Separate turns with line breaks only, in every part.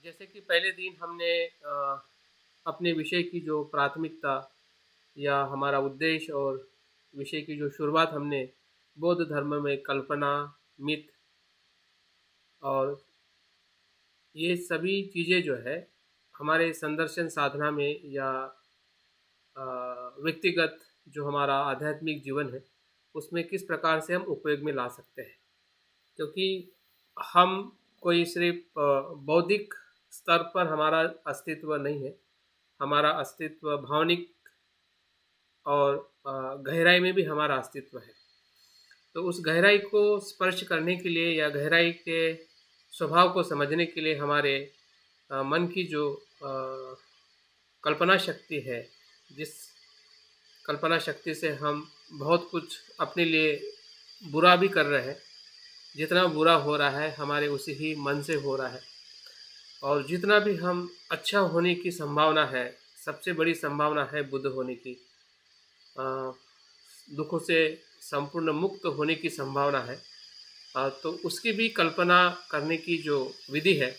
जैसे कि पहले दिन हमने अपने विषय की जो प्राथमिकता या हमारा उद्देश्य और विषय की जो शुरुआत हमने बौद्ध धर्म में कल्पना, मिथ और ये सभी चीज़ें जो है हमारे संदर्शन साधना में या व्यक्तिगत जो हमारा आध्यात्मिक जीवन है उसमें किस प्रकार से हम उपयोग में ला सकते हैं। क्योंकि हम कोई सिर्फ बौद्धिक स्तर पर हमारा अस्तित्व नहीं है, हमारा अस्तित्व भावनिक और गहराई में भी हमारा अस्तित्व है। तो उस गहराई को स्पर्श करने के लिए या गहराई के स्वभाव को समझने के लिए हमारे मन की जो कल्पना शक्ति है, जिस कल्पना शक्ति से हम बहुत कुछ अपने लिए बुरा भी कर रहे हैं, जितना बुरा हो रहा है हमारे उसी ही मन से हो रहा है, और जितना भी हम अच्छा होने की संभावना है, सबसे बड़ी संभावना है बुद्ध होने की, दुखों से संपूर्ण मुक्त होने की संभावना है। तो उसकी भी कल्पना करने की जो विधि है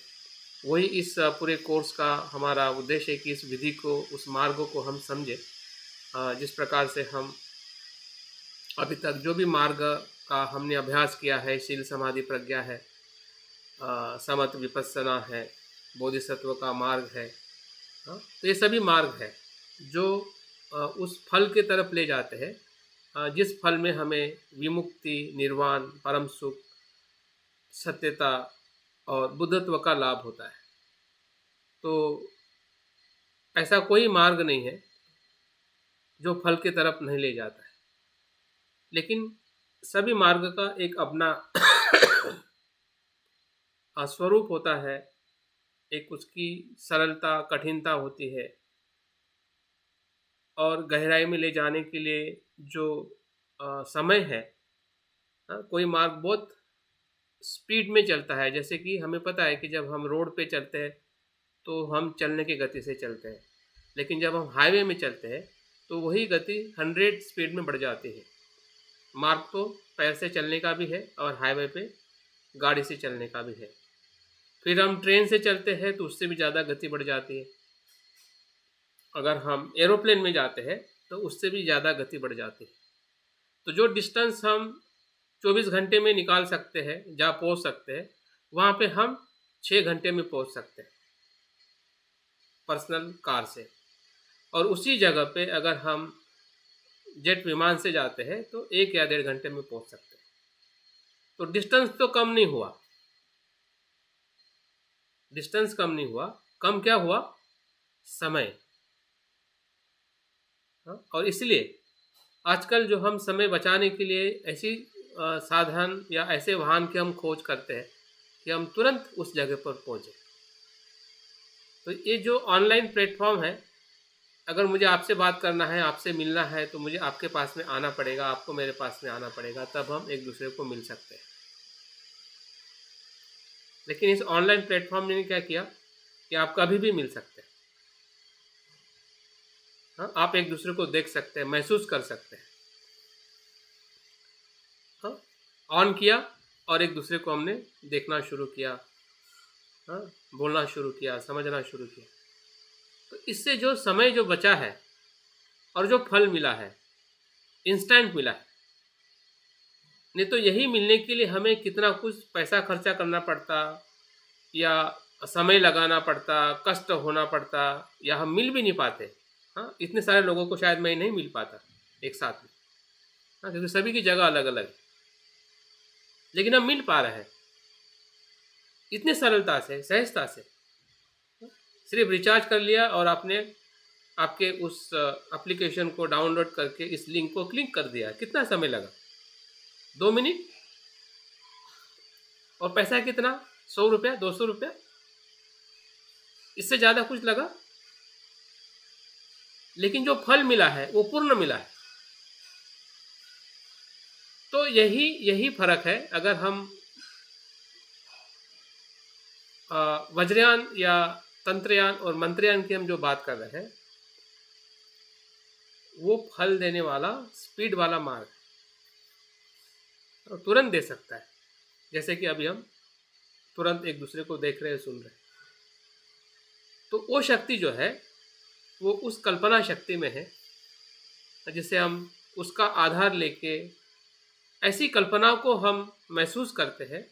वही इस पूरे कोर्स का हमारा उद्देश्य है कि इस विधि को, उस मार्ग को हम समझें। जिस प्रकार से हम अभी तक जो भी मार्ग का हमने अभ्यास किया है, शील समाधि प्रज्ञा है, समत विपस्सना है, बोधिसत्व का मार्ग है, तो ये सभी मार्ग है जो उस फल के तरफ ले जाते हैं जिस फल में हमें विमुक्ति, निर्वाण, परम सुख, सत्यता और बुद्धत्व का लाभ होता है। तो ऐसा कोई मार्ग नहीं है जो फल के तरफ नहीं ले जाता है, लेकिन सभी मार्ग का एक अपना स्वरूप होता है, एक उसकी सरलता, कठिनता होती है, और गहराई में ले जाने के लिए जो समय है। कोई मार्ग बहुत स्पीड में चलता है, जैसे कि हमें पता है कि जब हम रोड पे चलते हैं तो हम चलने की गति से चलते हैं, लेकिन जब हम हाईवे में चलते हैं तो वही गति 100 स्पीड में बढ़ जाती है। मार्ग तो पैर से चलने का भी है और हाईवे पे गाड़ी से चलने का भी है। फिर हम ट्रेन से चलते हैं तो उससे भी ज़्यादा गति बढ़ जाती है। अगर हम एरोप्लेन में जाते हैं तो उससे भी ज़्यादा गति बढ़ जाती है। तो जो डिस्टेंस हम 24 घंटे में निकाल सकते हैं, जहाँ पहुँच सकते हैं, वहाँ पे हम 6 घंटे में पहुँच सकते हैं पर्सनल कार से। और उसी जगह पे अगर हम जेट विमान से जाते हैं तो 1 या 1.5 घंटे में पहुँच सकते हैं। तो डिस्टेंस तो कम नहीं हुआ, डिस्टेंस कम नहीं हुआ, कम क्या हुआ? समय। और इसलिए आजकल जो हम समय बचाने के लिए ऐसी साधन या ऐसे वाहन की हम खोज करते हैं कि हम तुरंत उस जगह पर पहुँचे। तो ये जो ऑनलाइन प्लेटफॉर्म है, अगर मुझे आपसे बात करना है, आपसे मिलना है, तो मुझे आपके पास में आना पड़ेगा, आपको मेरे पास में आना पड़ेगा, तब हम एक दूसरे को मिल सकते हैं। लेकिन इस ऑनलाइन प्लेटफॉर्म ने क्या किया कि आप कभी भी मिल सकते हैं। हाँ, आप एक दूसरे को देख सकते हैं, महसूस कर सकते हैं। हाँ, ऑन किया और एक दूसरे को हमने देखना शुरू किया, हाँ, बोलना शुरू किया, समझना शुरू किया। तो इससे जो समय जो बचा है और जो फल मिला है, इंस्टेंट मिला है। नहीं तो यही मिलने के लिए हमें कितना कुछ पैसा खर्चा करना पड़ता, या समय लगाना पड़ता, कष्ट होना पड़ता, या हम मिल भी नहीं पाते। हाँ, इतने सारे लोगों को शायद मैं नहीं मिल पाता एक साथ में। हाँ, क्योंकि सभी की जगह अलग अलग है, लेकिन हम मिल पा रहे हैं इतने सरलता से, सहजता से। सिर्फ रिचार्ज कर लिया और आपने आपके उस एप्लीकेशन को डाउनलोड करके इस लिंक को क्लिक कर दिया। कितना समय लगा? 2 मिनट। और पैसा कितना? 100 रुपया, 200 रुपया, इससे ज़्यादा कुछ लगा? लेकिन जो फल मिला है वो पूर्ण मिला है। तो यही फर्क है। अगर हम वज्रयान या तंत्रयान और मंत्रयान की हम जो बात कर रहे हैं, वो फल देने वाला स्पीड वाला मार्ग तो तुरंत दे सकता है। जैसे कि अभी हम तुरंत एक दूसरे को देख रहे हैं, सुन रहे हैं। तो वो शक्ति जो है वो उस कल्पना शक्ति में है, जिसे हम उसका आधार लेके ऐसी कल्पनाओं को हम महसूस करते हैं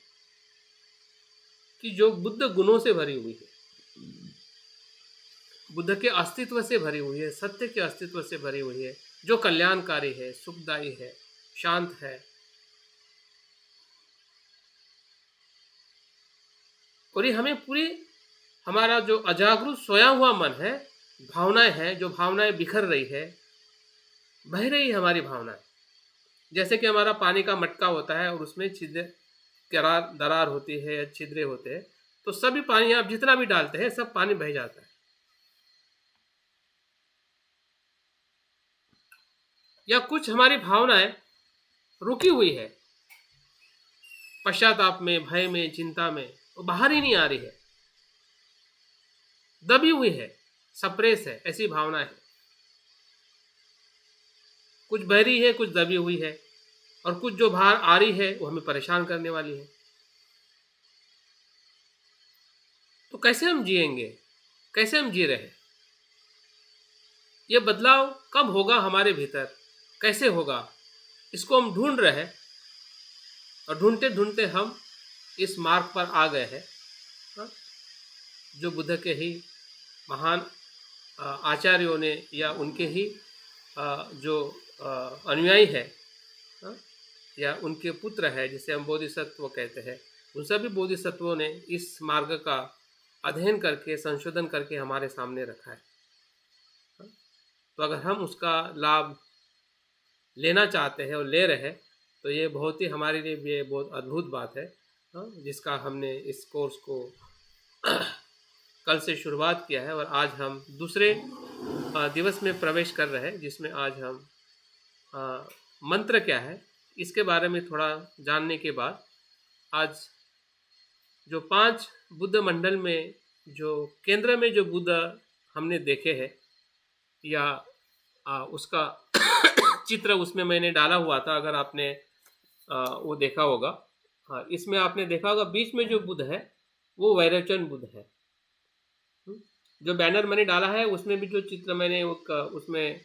कि जो बुद्ध गुणों से भरी हुई है, बुद्ध के अस्तित्व से भरी हुई है, सत्य के अस्तित्व से भरी हुई है, जो कल्याणकारी है, सुखदायी है, शांत है। और ये हमें पूरी हमारा जो अजागरूक सोया हुआ मन है, भावनाएं हैं, जो भावनाएं बिखर रही है, बह रही है हमारी भावनाएं, जैसे कि हमारा पानी का मटका होता है और उसमें छिद्र दरार होती है या छिद्रे होते हैं, तो सभी पानी आप जितना भी डालते हैं सब पानी बह जाता है। या कुछ हमारी भावनाएं रुकी हुई है, पश्चाताप में, भय में, चिंता में, वो बाहर ही नहीं आ रही है, दबी हुई है, सप्रेस है, ऐसी भावना है। कुछ बह रही है, कुछ दबी हुई है, और कुछ जो बाहर आ रही है वो हमें परेशान करने वाली है। तो कैसे हम जिएंगे, कैसे हम जी रहे हैं? ये बदलाव कब होगा हमारे भीतर, कैसे होगा, इसको हम ढूंढ रहे हैं। और ढूंढते ढूंढते हम इस मार्ग पर आ गए हैं, जो बुद्ध के ही महान आचार्यों ने या उनके ही जो अनुयायी है, या उनके पुत्र है, जिसे हम बोधिसत्व कहते हैं, उन सभी बोधिसत्वों ने इस मार्ग का अध्ययन करके, संशोधन करके हमारे सामने रखा है। तो अगर हम उसका लाभ लेना चाहते हैं और ले रहे हैं, तो ये बहुत ही हमारे लिए ये बहुत अद्भुत बात है, जिसका हमने इस कोर्स को कल से शुरुआत किया है और आज हम दूसरे दिवस में प्रवेश कर रहे हैं, जिसमें आज हम मंत्र क्या है इसके बारे में थोड़ा जानने के बाद, आज जो 5 बुद्ध मंडल में जो केंद्र में जो बुद्ध हमने देखे हैं, या उसका चित्र उसमें मैंने डाला हुआ था, अगर आपने वो देखा होगा। हाँ, इसमें आपने देखा होगा बीच में जो बुद्ध है वो वैरोचन बुद्ध है। जो बैनर मैंने डाला है उसमें भी जो चित्र मैंने उसमें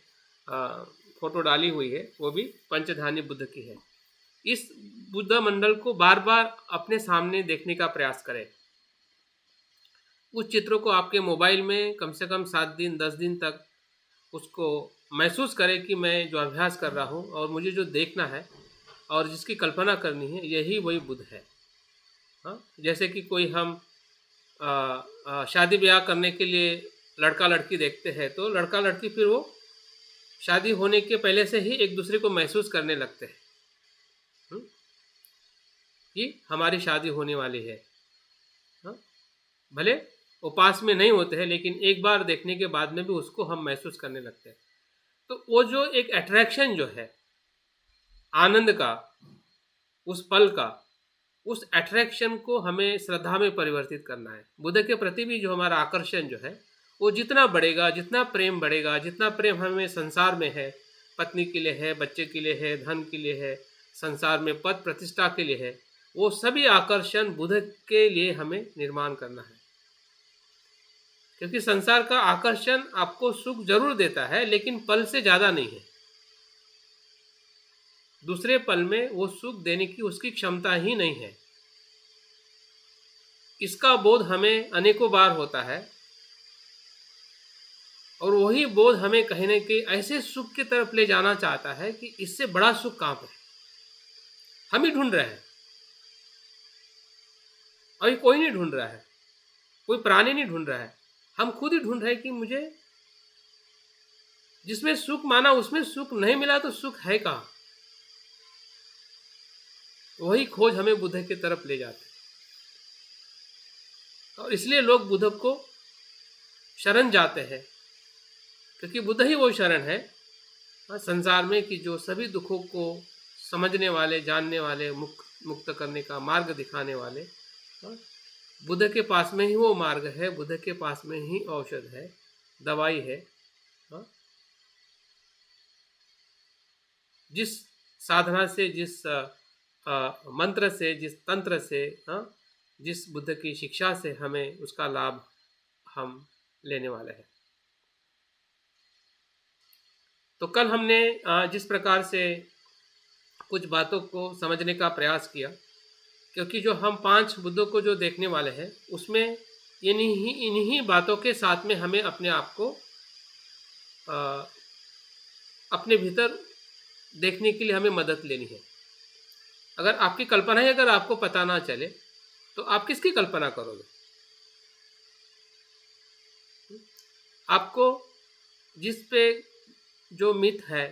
फोटो डाली हुई है वो भी पंचधानी बुद्ध की है। इस बुद्ध मंडल को बार बार अपने सामने देखने का प्रयास करें। उस चित्र को आपके मोबाइल में कम से कम 7 दिन 10 दिन तक उसको महसूस करें कि मैं जो अभ्यास कर रहा हूँ और मुझे जो देखना है और जिसकी कल्पना करनी है, यही वही बुद्ध है। हाँ, जैसे कि कोई हम शादी ब्याह करने के लिए लड़का लड़की देखते हैं, तो लड़का लड़की फिर वो शादी होने के पहले से ही एक दूसरे को महसूस करने लगते हैं कि हमारी शादी होने वाली है। हाँ, भले वो पास में नहीं होते हैं, लेकिन एक बार देखने के बाद में भी उसको हम महसूस करने लगते हैं। तो वो जो एक अट्रैक्शन जो है आनंद का, उस पल का, उस अट्रैक्शन को हमें श्रद्धा में परिवर्तित करना है। बुद्ध के प्रति भी जो हमारा आकर्षण जो है वो जितना बढ़ेगा, जितना प्रेम बढ़ेगा, जितना प्रेम हमें संसार में है, पत्नी के लिए है, बच्चे के लिए है, धन के लिए है, संसार में पद प्रतिष्ठा के लिए है, वो सभी आकर्षण बुद्ध के लिए हमें निर्माण करना है। क्योंकि संसार का आकर्षण आपको सुख जरूर देता है, लेकिन पल से ज़्यादा नहीं है। दूसरे पल में वो सुख देने की उसकी क्षमता ही नहीं है। इसका बोध हमें अनेकों बार होता है, और वही बोध हमें कहीं न कहीं ऐसे सुख की तरफ ले जाना चाहता है कि इससे बड़ा सुख कहाँ पर है। हम ही ढूंढ रहे हैं, अभी कोई नहीं ढूंढ रहा है, कोई प्राणी नहीं ढूंढ रहा है, हम खुद ही ढूंढ रहे हैं कि मुझे जिसमें सुख माना उसमें सुख नहीं मिला, तो सुख है कहाँ। वही खोज हमें बुद्ध की तरफ ले जाते हैं, और इसलिए लोग बुद्ध को शरण जाते हैं, क्योंकि बुद्ध ही वो शरण है संसार में कि जो सभी दुखों को समझने वाले, जानने वाले, मुक्त करने का मार्ग दिखाने वाले। बुद्ध के पास में ही वो मार्ग है, बुद्ध के पास में ही औषध है, दवाई है। जिस साधना से, जिस मंत्र से, जिस तंत्र से, जिस बुद्ध की शिक्षा से हमें उसका लाभ हम लेने वाले हैं। तो कल हमने जिस प्रकार से कुछ बातों को समझने का प्रयास किया, क्योंकि जो हम 5 बुद्धों को जो देखने वाले हैं उसमें इन्हीं बातों के साथ में हमें अपने आप को अपने भीतर देखने के लिए हमें मदद लेनी है। अगर आपकी कल्पना है, अगर आपको पता ना चले तो आप किसकी कल्पना करोगे? आपको जिस पे जो मिथ है,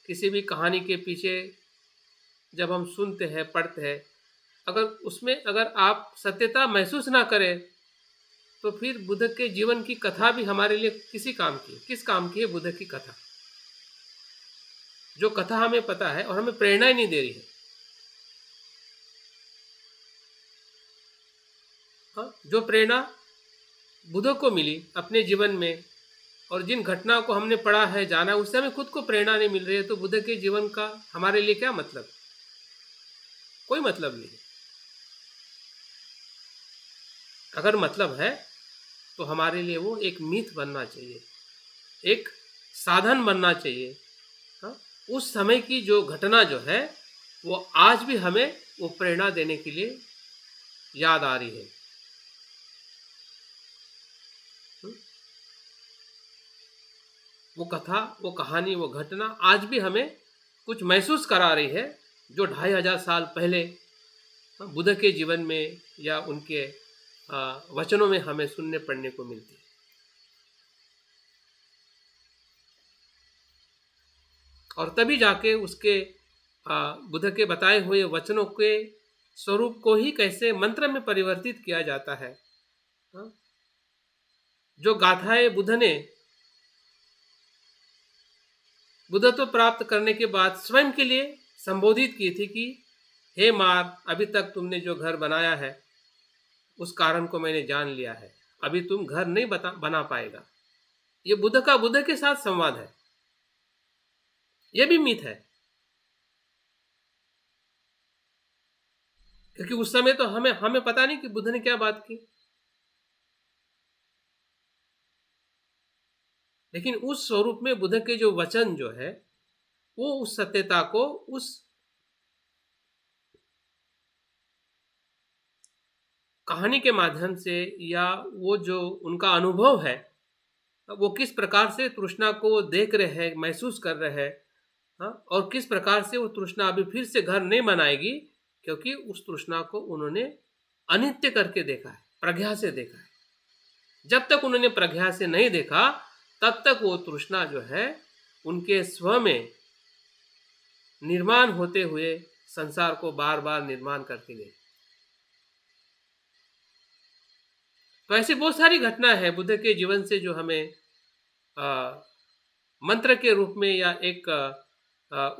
किसी भी कहानी के पीछे जब हम सुनते हैं, पढ़ते हैं, अगर उसमें अगर आप सत्यता महसूस ना करें तो फिर बुद्ध के जीवन की कथा भी हमारे लिए किस काम की है बुद्ध की कथा? जो कथा हमें पता है और हमें प्रेरणा ही नहीं दे रही है। हाँ, जो प्रेरणा बुद्ध को मिली अपने जीवन में और जिन घटनाओं को हमने पढ़ा है, जाना है, उससे हमें खुद को प्रेरणा नहीं मिल रही है, तो बुद्ध के जीवन का हमारे लिए क्या मतलब? कोई मतलब नहीं है। अगर मतलब है तो हमारे लिए वो एक मीथ बनना चाहिए, एक साधन बनना चाहिए। हाँ? उस समय की जो घटना जो है वो आज भी हमें वो प्रेरणा देने के लिए याद आ रही है। वो कथा, वो कहानी, वो घटना आज भी हमें कुछ महसूस करा रही है, जो 2500 साल पहले बुद्ध के जीवन में या उनके वचनों में हमें सुनने पढ़ने को मिलती है। और तभी जाके उसके बुद्ध के बताए हुए वचनों के स्वरूप को ही कैसे मंत्र में परिवर्तित किया जाता है। जो गाथाएं बुद्धत्व प्राप्त करने के बाद स्वयं के लिए संबोधित की थी कि हे मार, अभी तक तुमने जो घर बनाया है उस कारण को मैंने जान लिया है, अभी तुम घर नहीं बना पाएगा। ये बुद्ध के साथ संवाद है, ये भी मिथ है, क्योंकि उस समय तो हमें पता नहीं कि बुद्ध ने क्या बात की, लेकिन उस स्वरूप में बुद्ध के जो वचन जो है वो उस सत्यता को, उस कहानी के माध्यम से, या वो जो उनका अनुभव है, वो किस प्रकार से तृष्णा को देख रहे हैं, महसूस कर रहे हैं। हाँ, और किस प्रकार से वो तृष्णा अभी फिर से घर नहीं बनाएगी, क्योंकि उस तृष्णा को उन्होंने अनित्य करके देखा है, प्रज्ञा से देखा है। जब तक उन्होंने प्रज्ञा से नहीं देखा तब तक वो तृष्णा जो है उनके स्व में निर्माण होते हुए संसार को बार बार निर्माण करती गई। तो ऐसी बहुत सारी घटना है बुद्ध के जीवन से जो हमें मंत्र के रूप में या एक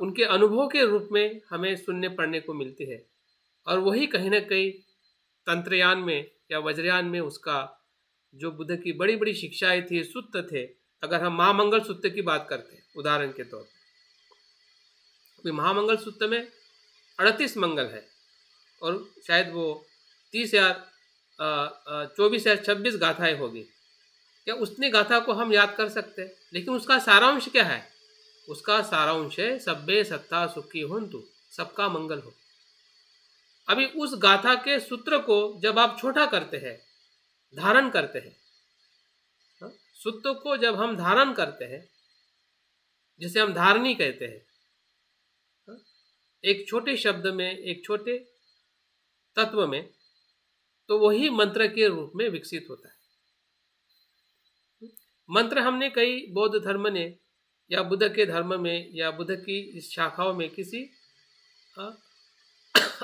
उनके अनुभव के रूप में हमें सुनने पढ़ने को मिलती है। और वही कहीं ना कहीं तंत्रयान में या वज्रयान में उसका जो बुद्ध की बड़ी बड़ी शिक्षाएं थी, सूत्र थे। अगर हम महामंगल सूत्र की बात करते हैं उदाहरण के तौर पर, महामंगल सूत्र में 38 मंगल है और शायद वो 30 या 24 या 26 गाथाएं होगी। क्या उतनी गाथा को हम याद कर सकते हैं? लेकिन उसका सारांश क्या है? उसका सारांश है सब्बे सत्ता सुखी होन्तु, सबका मंगल हो। अभी उस गाथा के सूत्र को जब आप छोटा करते हैं, धारण करते हैं, सूत्र को जब हम धारण करते हैं, जिसे हम धारणी कहते हैं, एक छोटे शब्द में, एक छोटे तत्व में, तो वही मंत्र के रूप में विकसित होता है। मंत्र हमने कई बौद्ध धर्म ने या बुद्ध के धर्म में या बुद्ध की इस शाखाओं में किसी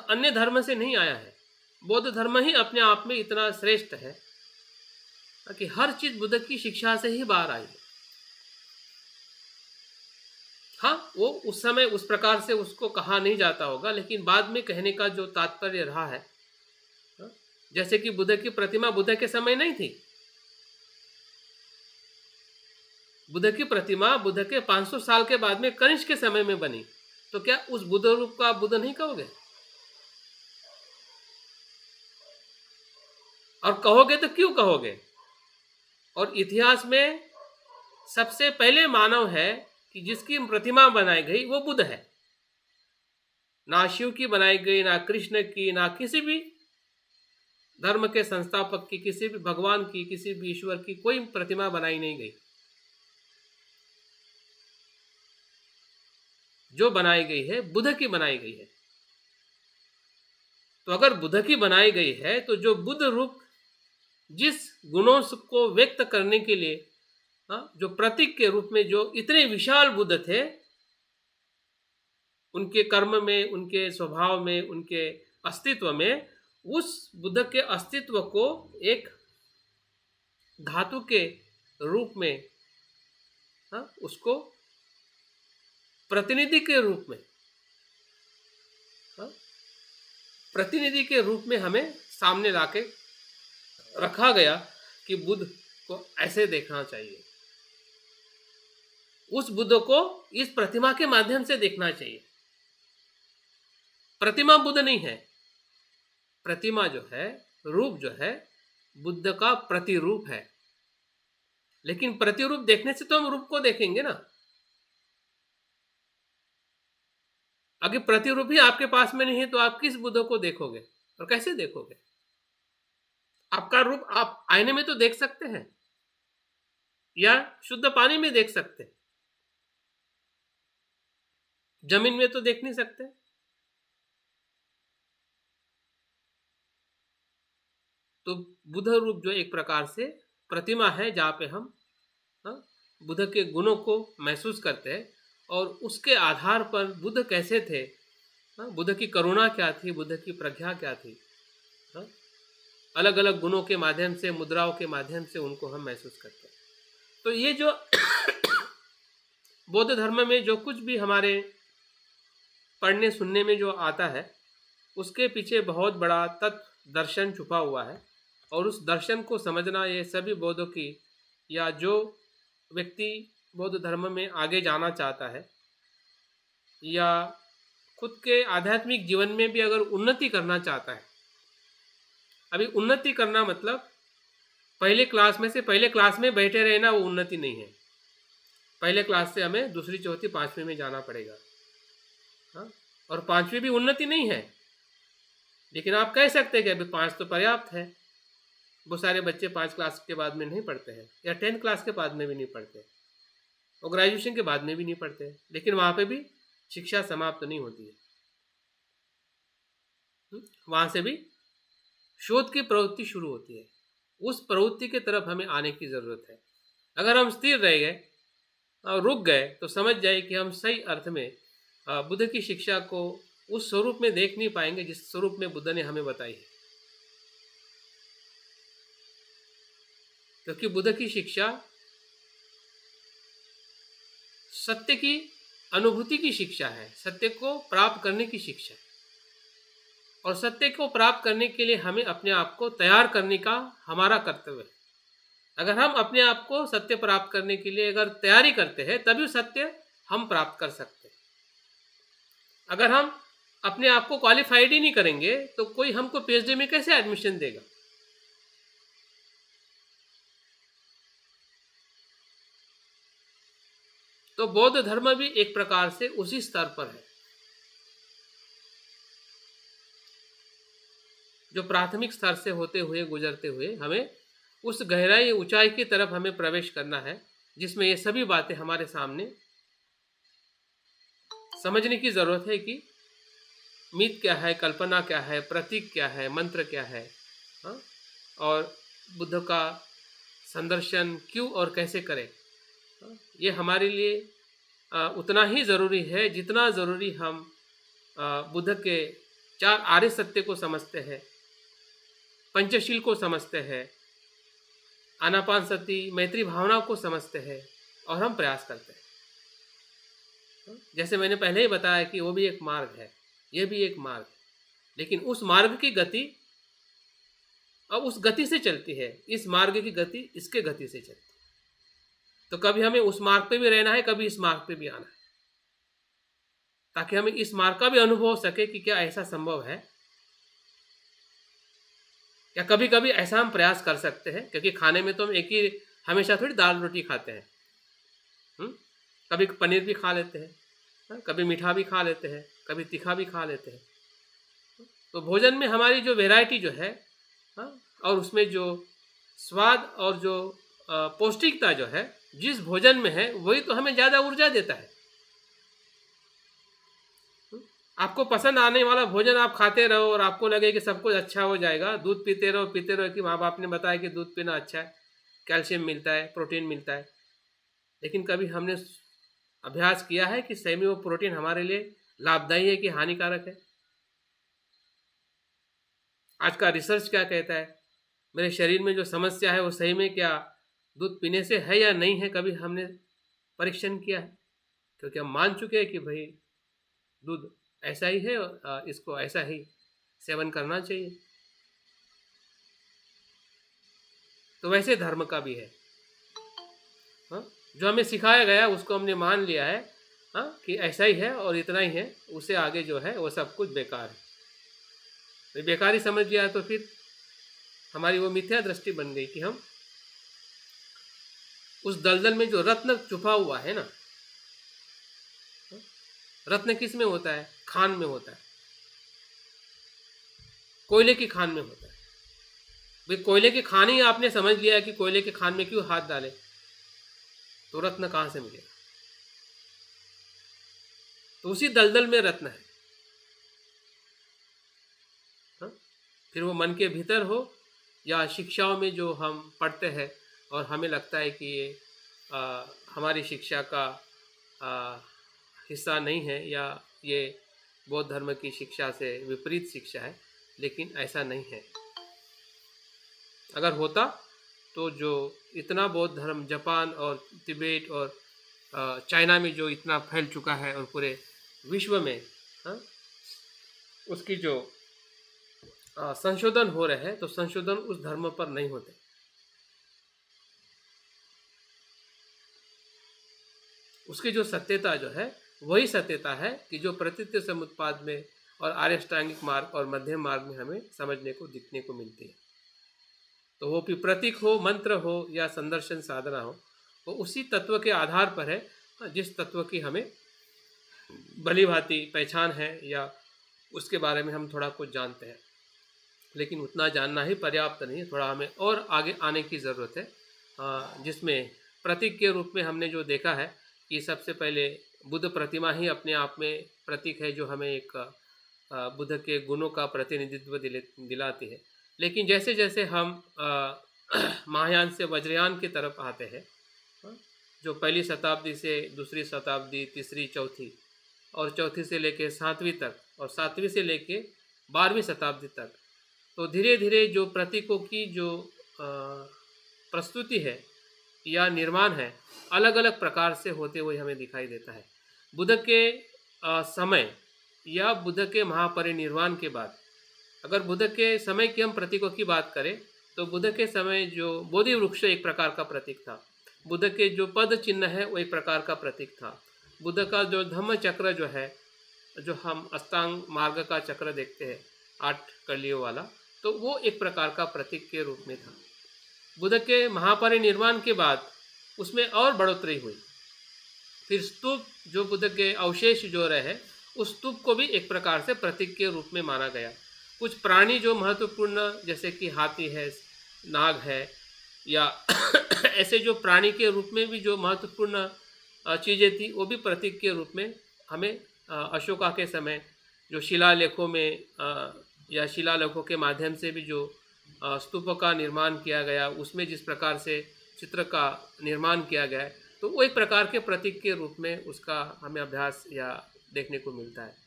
अन्य धर्म से नहीं आया है। बौद्ध धर्म ही अपने आप में इतना श्रेष्ठ है कि हर चीज बुद्ध की शिक्षा से ही बाहर आई है। हाँ, वो उस समय उस प्रकार से उसको कहा नहीं जाता होगा, लेकिन बाद में कहने का जो तात्पर्य रहा है, जैसे कि बुद्ध की प्रतिमा बुद्ध के समय नहीं थी। बुद्ध की प्रतिमा बुद्ध के 500 साल के बाद में कनिष्क के समय में बनी, तो क्या उस बुद्ध रूप को आप बुद्ध नहीं कहोगे? और कहोगे तो क्यों कहोगे? और इतिहास में सबसे पहले मानव है कि जिसकी प्रतिमा बनाई गई वो बुद्ध है। ना शिव की बनाई गई, ना कृष्ण की, ना किसी भी धर्म के संस्थापक की, किसी भी भगवान की, किसी भी ईश्वर की कोई प्रतिमा बनाई नहीं गई। जो बनाई गई है बुद्ध की बनाई गई है। तो अगर बुद्ध की बनाई गई है तो जो बुद्ध रूप जिस गुणों को व्यक्त करने के लिए, जो प्रतीक के रूप में जो इतने विशाल बुद्ध थे, उनके कर्म में, उनके स्वभाव में, उनके अस्तित्व में, उस बुद्ध के अस्तित्व को एक धातु के रूप में, उसको प्रतिनिधि के रूप में, प्रतिनिधि के रूप में हमें सामने लाके रखा गया कि बुद्ध को ऐसे देखना चाहिए, उस बुद्ध को इस प्रतिमा के माध्यम से देखना चाहिए। प्रतिमा बुद्ध नहीं है, प्रतिमा जो है, रूप जो है, बुद्ध का प्रतिरूप है। लेकिन प्रतिरूप देखने से तो हम रूप को देखेंगे ना। अगर प्रतिरूप ही आपके पास में नहीं है तो आप किस बुद्ध को देखोगे और कैसे देखोगे? आपका रूप आप आईने में तो देख सकते हैं या शुद्ध पानी में देख सकते हैं, जमीन में तो देख नहीं सकते। तो बुद्ध रूप जो एक प्रकार से प्रतिमा है जहाँ पे हम बुद्ध के गुणों को महसूस करते हैं और उसके आधार पर बुद्ध कैसे थे, बुद्ध की करुणा क्या थी, बुद्ध की प्रज्ञा क्या थी, अलग अलग गुणों के माध्यम से, मुद्राओं के माध्यम से उनको हम महसूस करते हैं। तो ये जो बौद्ध धर्म में जो कुछ भी हमारे पढ़ने सुनने में जो आता है, उसके पीछे बहुत बड़ा तत्व दर्शन छुपा हुआ है। और उस दर्शन को समझना ये सभी बौद्धों की, या जो व्यक्ति बौद्ध धर्म में आगे जाना चाहता है या खुद के आध्यात्मिक जीवन में भी अगर उन्नति करना चाहता है, अभी उन्नति करना मतलब पहले क्लास में से पहले क्लास में बैठे रहना, वो उन्नति नहीं है। पहले क्लास से हमें दूसरी, चौथी, पांचवी में जाना पड़ेगा। और पांचवी भी उन्नति नहीं है, लेकिन आप कह सकते हैं कि अभी 5 तो पर्याप्त है। बहुत सारे बच्चे 5 क्लास के बाद में नहीं पढ़ते हैं, या 10th क्लास के बाद में भी नहीं पढ़ते, और ग्रेजुएशन के बाद में भी नहीं पढ़ते, लेकिन वहाँ पे भी शिक्षा समाप्त नहीं होती है। वहाँ से भी शोध की प्रवृत्ति शुरू होती है। उस प्रवृत्ति की तरफ हमें आने की ज़रूरत है। अगर हम स्थिर रह गए और रुक गए तो समझ जाए कि हम सही अर्थ में बुद्ध की शिक्षा को उस स्वरूप में देख नहीं पाएंगे जिस स्वरूप में बुद्ध ने हमें बताई है। क्योंकि बुद्ध की शिक्षा सत्य की अनुभूति की शिक्षा है, सत्य को प्राप्त करने की शिक्षा है। और सत्य को प्राप्त करने के लिए हमें अपने आप को तैयार करने का हमारा कर्तव्य है। अगर हम अपने आप को सत्य प्राप्त करने के लिए अगर तैयारी करते हैं, तभी सत्य हम प्राप्त कर सकते हैं। अगर हम अपने आप को क्वालिफाइड ही नहीं करेंगे तो कोई हमको पीएचडी में कैसे एडमिशन देगा? तो बौद्ध धर्म भी एक प्रकार से उसी स्तर पर है। जो प्राथमिक स्तर से होते हुए, गुजरते हुए हमें उस गहराई, ऊंचाई की तरफ हमें प्रवेश करना है, जिसमें ये सभी बातें हमारे सामने समझने की जरूरत है कि मिथ क्या है, कल्पना क्या है, प्रतीक क्या है, मंत्र क्या है, और बुद्ध का संदर्शन क्यों और कैसे करें। ये हमारे लिए उतना ही ज़रूरी है जितना ज़रूरी हम बुद्ध के 4 आर्य सत्य को समझते हैं, पंचशील को समझते हैं, आनापान सति, मैत्री भावना को समझते हैं और हम प्रयास करते हैं। जैसे मैंने पहले ही बताया कि वो भी एक मार्ग है, ये भी एक मार्ग है, लेकिन उस मार्ग की गति अब उस गति से चलती है, इस मार्ग की गति इसके गति से चलती है। तो कभी हमें उस मार्ग पे भी रहना है, कभी इस मार्ग पे भी आना है, ताकि हमें इस मार्ग का भी अनुभव हो सके कि क्या ऐसा संभव है, या कभी कभी ऐसा हम प्रयास कर सकते हैं। क्योंकि खाने में तो हम एक ही हमेशा थोड़ी दाल रोटी खाते हैं। हुँ? कभी पनीर भी खा लेते हैं, हाँ, कभी मीठा भी खा लेते हैं, कभी तीखा भी खा लेते हैं। तो भोजन में हमारी जो वैरायटी जो है, हाँ, और उसमें जो स्वाद और जो पौष्टिकता जो है, जिस भोजन में है वही तो हमें ज़्यादा ऊर्जा देता है। आपको पसंद आने वाला भोजन आप खाते रहो और आपको लगे कि सब कुछ अच्छा हो जाएगा, दूध पीते रहो कि माँ बाप ने बताया कि दूध पीना अच्छा है, कैल्शियम मिलता है, प्रोटीन मिलता है। लेकिन कभी हमने अभ्यास किया है कि सही में वो प्रोटीन हमारे लिए लाभदायी है कि हानिकारक है? आज का रिसर्च क्या कहता है? मेरे शरीर में जो समस्या है वो सही में क्या दूध पीने से है या नहीं है, कभी हमने परीक्षण किया है? क्योंकि हम मान चुके हैं कि भाई दूध ऐसा ही है और इसको ऐसा ही सेवन करना चाहिए। तो वैसे धर्म का भी है, हाँ, जो हमें सिखाया गया उसको हमने मान लिया है, हाँ, कि ऐसा ही है और इतना ही है, उससे आगे जो है वो सब कुछ बेकार है। तो बेकार ही समझ लिया तो फिर हमारी वो मिथ्या दृष्टि बन गई कि हम उस दलदल में जो रत्न छुपा हुआ है ना, रत्न किस में होता है? खान में होता है, कोयले की खान में होता है। भाई कोयले की खान ही आपने समझ लिया है कि कोयले की खान में क्यों हाथ डाले, तो रत्न कहाँ से मिलेगा? तो उसी दलदल में रत्न है, हाँ? फिर वो मन के भीतर हो या शिक्षाओं में जो हम पढ़ते हैं और हमें लगता है कि ये हमारी शिक्षा का आ, हिस्सा नहीं है या ये बौद्ध धर्म की शिक्षा से विपरीत शिक्षा है, लेकिन ऐसा नहीं है। अगर होता तो जो इतना बौद्ध धर्म जापान और तिब्बत और चाइना में जो इतना फैल चुका है और पूरे विश्व में, हाँ, उसकी जो संशोधन हो रहे हैं, तो संशोधन उस धर्म पर नहीं होते। उसकी जो सत्यता जो है वही सत्यता है कि जो प्रतीत्य समुत्पाद में और आर्यष्टांगिक मार्ग और मध्यम मार्ग में हमें समझने को दिखने को मिलती है। तो वो भी प्रतीक हो, मंत्र हो या संदर्शन साधना हो, वो उसी तत्व के आधार पर है जिस तत्व की हमें भली भांति पहचान है या उसके बारे में हम थोड़ा कुछ जानते हैं। लेकिन उतना जानना ही पर्याप्त नहीं है, थोड़ा हमें और आगे आने की ज़रूरत है, जिसमें प्रतीक के रूप में हमने जो देखा है कि सबसे पहले बुद्ध प्रतिमा ही अपने आप में प्रतीक है, जो हमें एक बुद्ध के गुणों का प्रतिनिधित्व दिलाती है। लेकिन जैसे जैसे हम महायान से वज्रयान की तरफ आते हैं, जो पहली शताब्दी से दूसरी शताब्दी, तीसरी, चौथी और चौथी से लेके सातवीं तक और सातवीं से लेके 12वीं शताब्दी तक, तो धीरे धीरे जो प्रतीकों की जो प्रस्तुति है या निर्माण है, अलग अलग प्रकार से होते हुए हमें दिखाई देता है। बुद्ध के समय या बुद्ध के महापरिनिर्वाण के बाद, अगर बुद्ध के समय की हम प्रतीकों की बात करें तो बुद्ध के समय जो बोधि वृक्ष एक प्रकार का प्रतीक था, बुद्ध के जो पद चिन्ह है वो एक प्रकार का प्रतीक था, बुद्ध का जो धम्म चक्र जो है, जो हम अष्टांग मार्ग का चक्र देखते हैं 8 कलियों वाला, तो वो एक प्रकार का प्रतीक के रूप में था। बुद्ध के महापरिनिर्वाण के बाद उसमें और बढ़ोतरी हुई। फिर स्तूप, जो बुद्ध के अवशेष जो रहे, उस स्तूप को भी एक प्रकार से प्रतीक के रूप में माना गया। कुछ प्राणी जो महत्वपूर्ण, जैसे कि हाथी है, नाग है, या ऐसे जो प्राणी के रूप में भी जो महत्वपूर्ण चीज़ें थी, वो भी प्रतीक के रूप में हमें अशोका के समय जो शिलालेखों में या शिलालेखों के माध्यम से भी जो स्तूप का निर्माण किया गया, उसमें जिस प्रकार से चित्र का निर्माण किया गया है, तो वो एक प्रकार के प्रतीक के रूप में उसका हमें अभ्यास या देखने को मिलता है।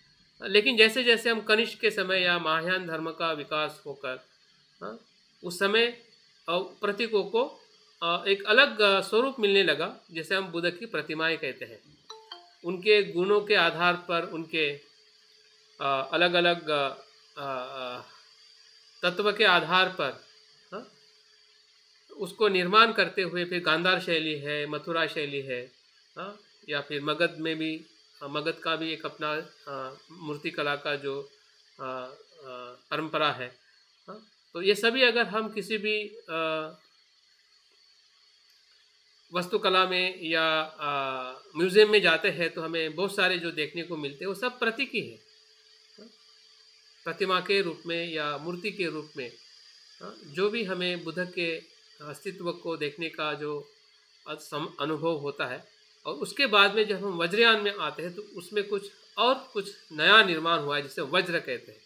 लेकिन जैसे जैसे हम कनिष्क के समय या महायान धर्म का विकास होकर, हाँ, उस समय प्रतीकों को एक अलग स्वरूप मिलने लगा, जैसे हम बुद्ध की प्रतिमाएं कहते हैं। उनके गुणों के आधार पर, उनके अलग अलग तत्व के आधार पर, हाँ, उसको निर्माण करते हुए फिर गांधार शैली है, मथुरा शैली है, हाँ, या फिर मगध में भी, मगध का भी एक अपना मूर्ति कला का जो परंपरा है, हाँ, तो ये सभी अगर हम किसी भी वास्तुकला में या म्यूज़ियम में जाते हैं तो हमें बहुत सारे जो देखने को मिलते हैं वो सब प्रतीक ही है। प्रतिमा के रूप में या मूर्ति के रूप में जो भी हमें बुद्ध के अस्तित्व को देखने का जो अनुभव होता है, और उसके बाद में जब हम वज्रयान में आते हैं तो उसमें कुछ नया निर्माण हुआ है जिसे वज्र कहते हैं।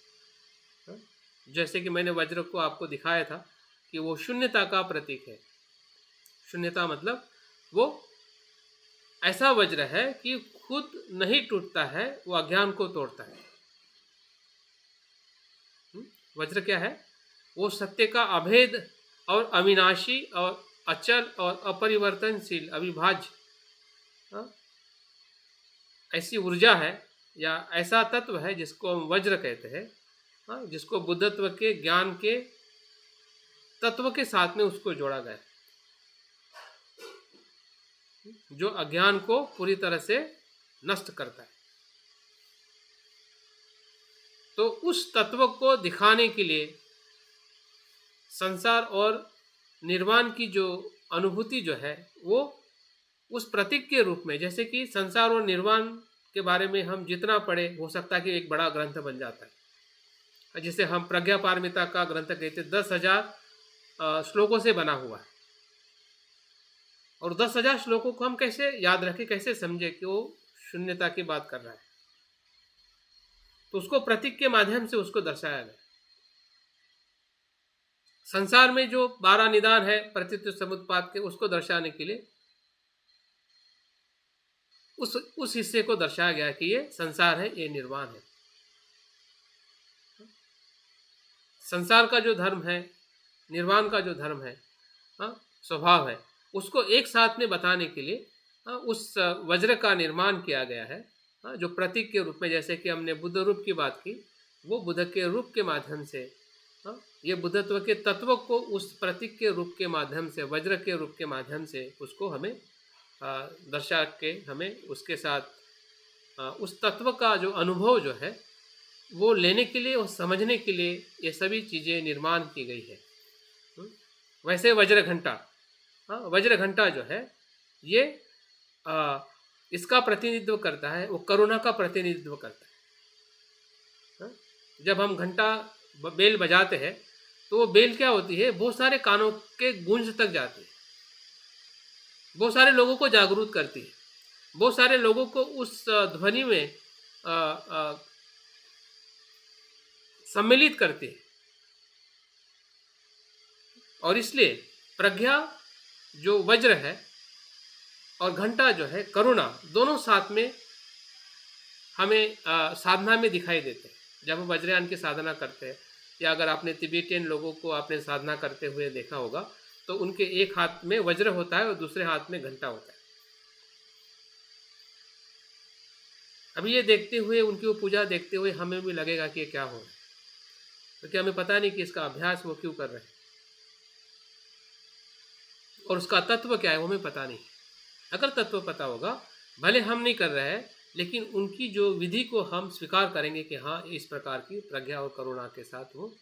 जैसे कि मैंने वज्र को आपको दिखाया था कि वो शून्यता का प्रतीक है। शून्यता मतलब वो ऐसा वज्र है कि खुद नहीं टूटता है, वो अज्ञान को तोड़ता है। वज्र क्या है? वो सत्य का अभेद और अविनाशी और अचल और अपरिवर्तनशील अविभाज्य ऐसी ऊर्जा है या ऐसा तत्व है जिसको हम वज्र कहते हैं, जिसको बुद्धत्व के ज्ञान के तत्व के साथ में उसको जोड़ा गया, जो अज्ञान को पूरी तरह से नष्ट करता है। तो उस तत्व को दिखाने के लिए संसार और निर्वाण की जो अनुभूति जो है वो उस प्रतीक के रूप में, जैसे कि संसार और निर्वाण के बारे में हम जितना पढ़े हो सकता है कि एक बड़ा ग्रंथ बन जाता है, जिसे हम प्रज्ञा पारमिता का ग्रंथ कहते हैं। 10,000 श्लोकों से बना हुआ है, और 10,000 श्लोकों को हम कैसे याद रखें, कैसे समझे कि वो शून्यता की बात कर रहा है। तो उसको प्रतीक के माध्यम से उसको दर्शाया गया। संसार में जो 12 निदान है प्रतीत्व समुत्पाद के, उसको दर्शाने के लिए उस हिस्से को दर्शाया गया कि ये संसार है, ये निर्वाण है। संसार का जो धर्म है, निर्वाण का जो धर्म है, स्वभाव है, उसको एक साथ में बताने के लिए उस वज्र का निर्माण किया गया है, जो प्रतीक के रूप में। जैसे कि हमने बुद्ध रूप की बात की, वो बुद्ध के रूप के माध्यम से ये बुद्धत्व के तत्व को उस प्रतीक के रूप के माध्यम से, वज्र के रूप के माध्यम से उसको हमें दर्शा के हमें उसके साथ उस तत्व का जो अनुभव जो है वो लेने के लिए और समझने के लिए ये सभी चीज़ें निर्माण की गई है। वैसे वज्र घंटा, वज्र घंटा जो है ये इसका प्रतिनिधित्व करता है, वो करुणा का प्रतिनिधित्व करता है। जब हम घंटा बेल बजाते हैं तो वो बेल क्या होती है, बहुत सारे कानों के गूंज तक जाती है, बहुत सारे लोगों को जागरूक करती है, बहुत सारे लोगों को उस ध्वनि में सम्मिलित करती है। और इसलिए प्रज्ञा जो वज्र है और घंटा जो है करुणा, दोनों साथ में हमें साधना में दिखाई देते हैं। जब हम वज्रयान की साधना करते हैं, या अगर आपने तिब्बतियन लोगों को आपने साधना करते हुए देखा होगा तो उनके एक हाथ में वज्र होता है और दूसरे हाथ में घंटा होता है। अभी ये देखते हुए, उनकी वो पूजा देखते हुए हमें भी लगेगा कि ये क्या हो रहा है, क्योंकि हमें पता नहीं कि इसका अभ्यास वो क्यों कर रहे हैं और उसका तत्व क्या है वो हमें पता नहीं। अगर तत्व पता होगा, भले हम नहीं कर रहे हैं, लेकिन उनकी जो विधि को हम स्वीकार करेंगे कि हाँ, इस प्रकार की प्रज्ञा और करुणा के साथ वो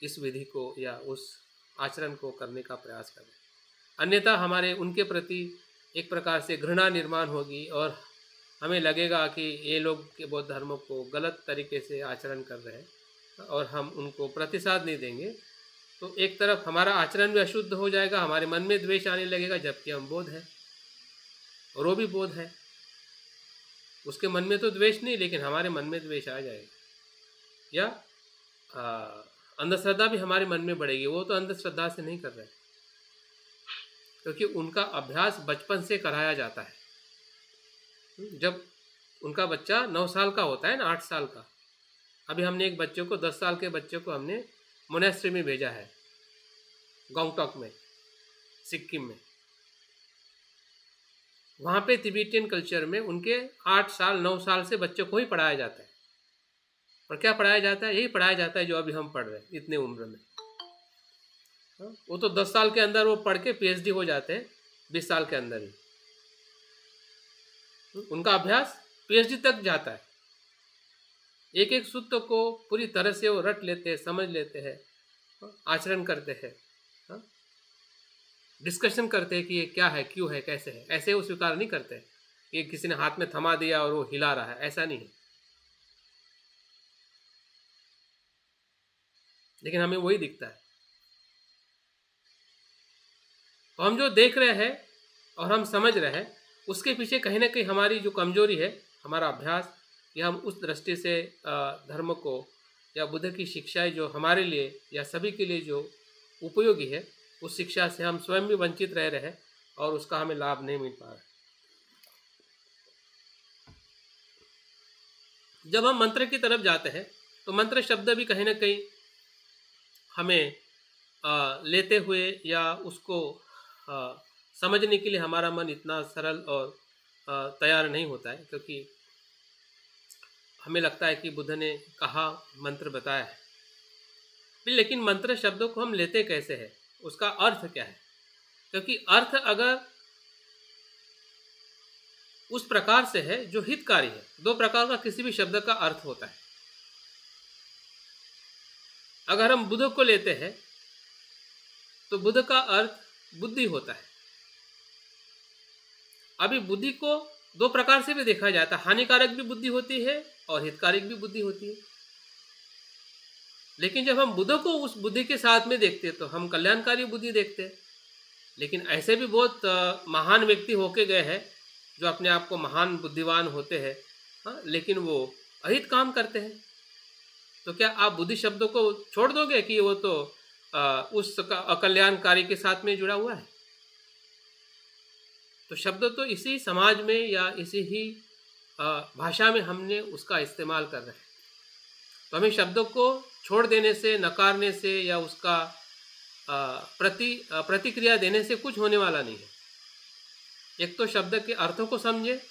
इस विधि को या उस आचरण को करने का प्रयास करें। अन्यथा हमारे उनके प्रति एक प्रकार से घृणा निर्माण होगी और हमें लगेगा कि ये लोग के बौद्ध धर्मों को गलत तरीके से आचरण कर रहे हैं और हम उनको प्रतिसाद नहीं देंगे, तो एक तरफ हमारा आचरण भी अशुद्ध हो जाएगा, हमारे मन में द्वेष आने लगेगा, जबकि हम बौद्ध हैं और वो भी बौद्ध है। उसके मन में तो द्वेष नहीं, लेकिन हमारे मन में द्वेष आ जाएगा, या अंधश्रद्धा भी हमारे मन में बढ़ेगी। वो तो अंधश्रद्धा से नहीं कर रहे, क्योंकि उनका अभ्यास बचपन से कराया जाता है। जब उनका बच्चा 9 साल का होता है ना, 8 साल का, अभी हमने एक बच्चे को 10 साल के बच्चे को हमने मोनेस्ट्री में भेजा है, गंगटोक में, सिक्किम में। वहाँ पे तिब्बतियन कल्चर में उनके 8 साल 9 साल से बच्चों को ही पढ़ाया जाता है। और क्या पढ़ाया जाता है? यही पढ़ाया जाता है जो अभी हम पढ़ रहे हैं इतने उम्र में। वो तो 10 साल के अंदर वो पढ़ के PhD हो जाते हैं, 20 साल के अंदर ही उनका अभ्यास PhD तक जाता है। एक एक सूत्र को पूरी तरह से वो रट लेते हैं, समझ लेते हैं, आचरण करते हैं। डिस्कशन करते हैं कि ये क्या है, क्यों है, कैसे है, ऐसे वो स्वीकार नहीं करते कि किसी ने हाथ में थमा दिया और वो हिला रहा है, ऐसा नहीं है। लेकिन हमें वही दिखता है। तो हम जो देख रहे हैं और हम समझ रहे हैं, उसके पीछे कहीं ना कहीं हमारी जो कमजोरी है, हमारा अभ्यास, या हम उस दृष्टि से धर्म को या बुद्ध की शिक्षाएं जो हमारे लिए या सभी के लिए जो उपयोगी है, उस शिक्षा से हम स्वयं भी वंचित रह रहे हैं और उसका हमें लाभ नहीं मिल पा रहा है। जब हम मंत्र की तरफ जाते हैं तो मंत्र शब्द भी कहीं ना कहीं हमें लेते हुए या उसको समझने के लिए हमारा मन इतना सरल और तैयार नहीं होता है, क्योंकि हमें लगता है कि बुद्ध ने कहा, मंत्र बताया है। लेकिन मंत्र शब्दों को हम लेते कैसे हैं, उसका अर्थ क्या है? क्योंकि अर्थ अगर उस प्रकार से है जो हितकारी है, दो प्रकार का किसी भी शब्द का अर्थ होता है। अगर हम बुद्ध को लेते हैं तो बुद्ध का अर्थ बुद्धि होता है। अभी बुद्धि को दो प्रकार से भी देखा जाता है, हानिकारक भी बुद्धि होती है और हितकारक भी बुद्धि होती है। लेकिन जब हम बुद्ध को उस बुद्धि के साथ में देखते हैं तो हम कल्याणकारी बुद्धि देखते हैं। लेकिन ऐसे भी बहुत महान व्यक्ति होके गए हैं जो अपने आप को महान बुद्धिवान होते हैं, हाँ, लेकिन वो अहित काम करते हैं। तो क्या आप बुद्धि शब्दों को छोड़ दोगे कि वो तो उस अकल्याणकारी के साथ में जुड़ा हुआ है? तो शब्द तो इसी समाज में या इसी ही भाषा में हमने उसका इस्तेमाल कर रहे हैं। तो हमें शब्दों को छोड़ देने से, नकारने से या उसका प्रतिक्रिया देने से कुछ होने वाला नहीं है। एक तो शब्द के अर्थों को समझे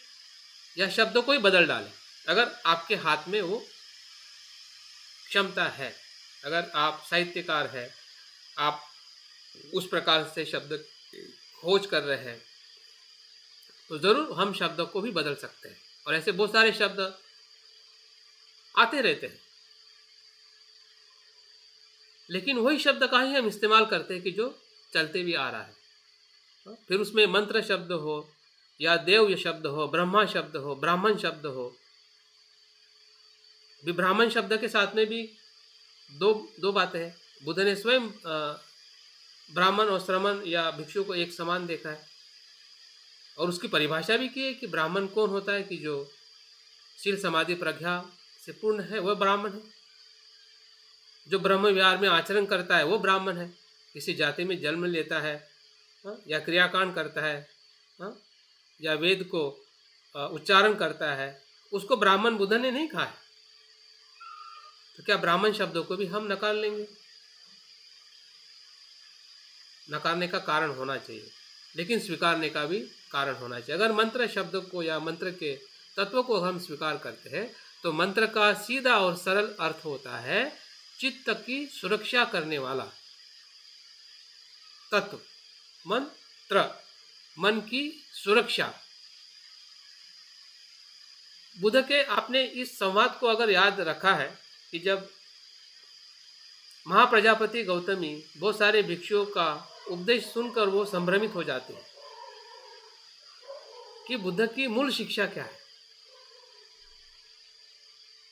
या शब्दों को ही बदल डालें, अगर आपके हाथ में वो क्षमता है। अगर आप साहित्यकार हैं, आप उस प्रकार से शब्द खोज कर रहे हैं, तो जरूर हम शब्दों को भी बदल सकते हैं। और ऐसे बहुत सारे शब्द आते रहते हैं, लेकिन वही शब्द का ही हम इस्तेमाल करते हैं कि जो चलते भी आ रहा है। फिर उसमें मंत्र शब्द हो या देव शब्द हो, ब्रह्मा शब्द हो, ब्राह्मण शब्द हो। भी ब्राह्मण शब्द के साथ में भी दो बातें हैं। बुद्ध ने स्वयं ब्राह्मण और श्रमण या भिक्षु को एक समान देखा है और उसकी परिभाषा भी की है कि ब्राह्मण कौन होता है, कि जो शील समाधि प्रज्ञा से पूर्ण है वह ब्राह्मण है। जो ब्रह्म विहार में आचरण करता है वो ब्राह्मण है। किसी जाति में जन्म लेता है, या क्रियाकांड करता है, या वेद को उच्चारण करता है, उसको ब्राह्मण बुद्ध ने नहीं कहा है। तो क्या ब्राह्मण शब्दों को भी हम नकार लेंगे? नकारने का कारण होना चाहिए, लेकिन स्वीकारने का भी कारण होना चाहिए। अगर मंत्र शब्द को या मंत्र के तत्व को हम स्वीकार करते हैं तो मंत्र का सीधा और सरल अर्थ होता है चित्त की सुरक्षा करने वाला तत्व। मंत्र, मन की सुरक्षा। बुद्ध के आपने इस संवाद को अगर याद रखा है कि जब महाप्रजापति गौतमी बहुत सारे भिक्षुओं का उपदेश सुनकर वो संभ्रमित हो जाते हैं कि बुद्ध की मूल शिक्षा क्या है,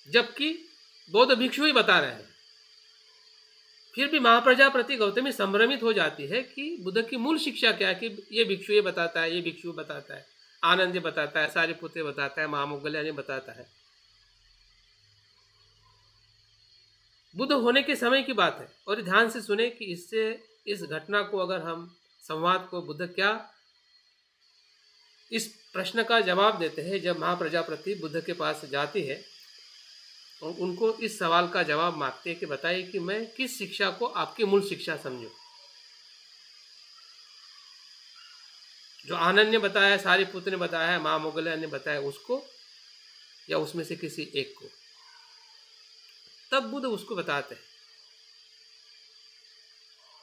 जबकि बौद्ध भिक्षु ही बता रहे हैं। फिर भी महाप्रजापति गौतमी संभ्रमित हो जाती है कि बुद्ध की मूल शिक्षा क्या है, कि ये भिक्षु ये बताता है, ये भिक्षु बताता है, आनंद बताता है, सारिपुत्र बताता है, महामोगल्या ने बताता है। बुद्ध होने के समय की बात है और ध्यान से सुने कि इससे इस घटना को अगर हम संवाद को बुद्ध क्या इस प्रश्न का जवाब देते हैं। जब महाप्रजापति बुद्ध के पास जाती है और उनको इस सवाल का जवाब मांगते हैं कि बताइए कि मैं किस शिक्षा को आपकी मूल शिक्षा समझूं। जो आनंद ने बताया, सारिपुत्र ने बताया, महामोगल्या ने बताया, उसको या उसमें से किसी एक को। तब बुद्ध उसको बताते हैं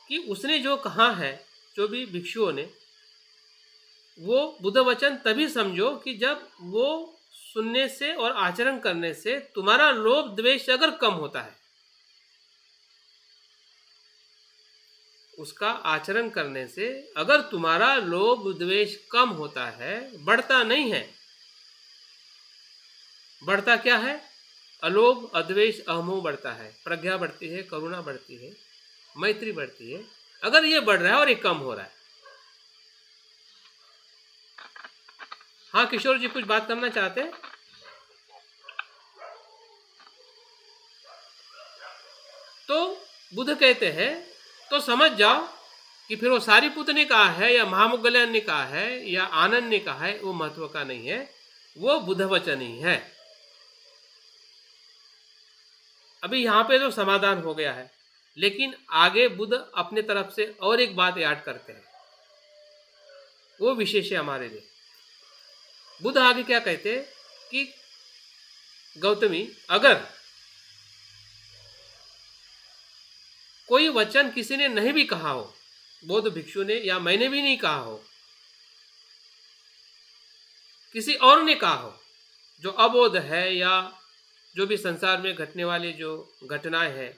कि उसने जो कहा है, जो भी भिक्षुओं ने, वो बुद्ध वचन तभी समझो कि जब वो सुनने से और आचरण करने से तुम्हारा लोभ द्वेष अगर कम होता है। उसका आचरण करने से अगर तुम्हारा लोभ द्वेष कम होता है, बढ़ता नहीं है। बढ़ता क्या है? अलोभ अद्वेष अहमोह बढ़ता है, प्रज्ञा बढ़ती है, करुणा बढ़ती है, मैत्री बढ़ती है। अगर ये बढ़ रहा है और ये कम हो रहा है। हाँ किशोर जी, कुछ बात करना चाहते हैं? तो बुद्ध कहते हैं तो समझ जाओ कि फिर वो सारिपुत्र ने कहा है या महामोग्गल्लान ने कहा है या आनंद ने कहा है, वो महत्व का नहीं है, वो बुद्ध वचन ही है। अभी यहां पे जो समाधान हो गया है, लेकिन आगे बुद्ध अपने तरफ से और एक बात याद करते हैं, वो विशेष है हमारे लिए। बुद्ध आगे क्या कहते हैं कि गौतमी, अगर कोई वचन किसी ने नहीं भी कहा हो, बौद्ध भिक्षु ने या मैंने भी नहीं कहा हो, किसी और ने कहा हो, जो अबोध है या जो भी संसार में घटने वाले जो घटनाएं हैं,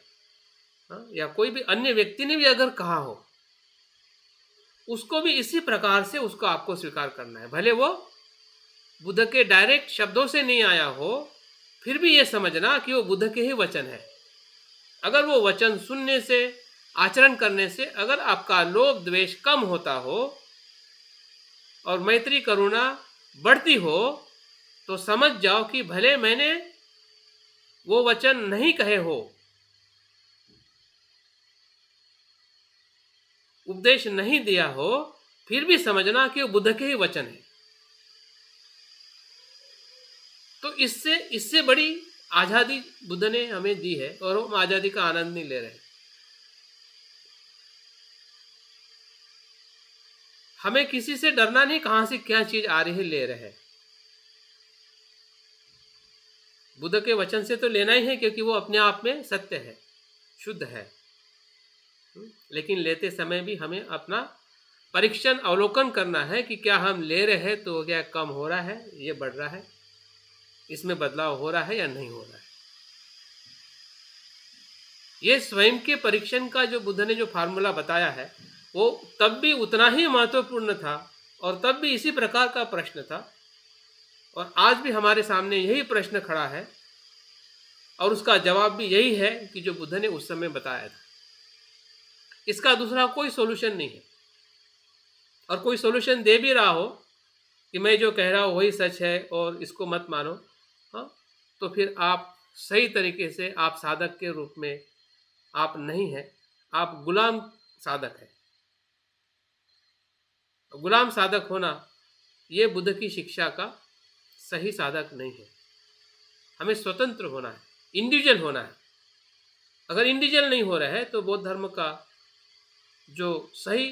या कोई भी अन्य व्यक्ति ने भी अगर कहा हो, उसको भी इसी प्रकार से उसको आपको स्वीकार करना है। भले वो बुद्ध के डायरेक्ट शब्दों से नहीं आया हो, फिर भी ये समझना कि वो बुद्ध के ही वचन है। अगर वो वचन सुनने से, आचरण करने से अगर आपका लोभ द्वेष कम होता हो और मैत्री करुणा बढ़ती हो, तो समझ जाओ कि भले मैंने वो वचन नहीं कहे हो, उपदेश नहीं दिया हो, फिर भी समझना कि वो बुद्ध के ही वचन है। तो इससे बड़ी आजादी बुद्ध ने हमें दी है और हम आजादी का आनंद नहीं ले रहे। हमें किसी से डरना नहीं, कहां से क्या चीज आ रही है ले रहे। बुद्ध के वचन से तो लेना ही है, क्योंकि वो अपने आप में सत्य है, शुद्ध है। लेकिन लेते समय भी हमें अपना परीक्षण अवलोकन करना है कि क्या हम ले रहे हैं तो क्या कम हो रहा है, ये बढ़ रहा है, इसमें बदलाव हो रहा है या नहीं हो रहा है। ये स्वयं के परीक्षण का जो बुद्ध ने जो फार्मूला बताया है, वो तब भी उतना ही महत्वपूर्ण था और तब भी इसी प्रकार का प्रश्न था, और आज भी हमारे सामने यही प्रश्न खड़ा है और उसका जवाब भी यही है कि जो बुद्ध ने उस समय बताया था। इसका दूसरा कोई सॉल्यूशन नहीं है। और कोई सॉल्यूशन दे भी रहा हो कि मैं जो कह रहा हूँ वही सच है और इसको मत मानो, हाँ, तो फिर आप सही तरीके से, आप साधक के रूप में आप नहीं है, आप गुलाम साधक है। गुलाम साधक होना ये बुद्ध की शिक्षा का सही साधक नहीं है। हमें स्वतंत्र होना है, इंडिविजुअल होना है। अगर इंडिविजुअल नहीं हो रहा है तो बौद्ध धर्म का जो सही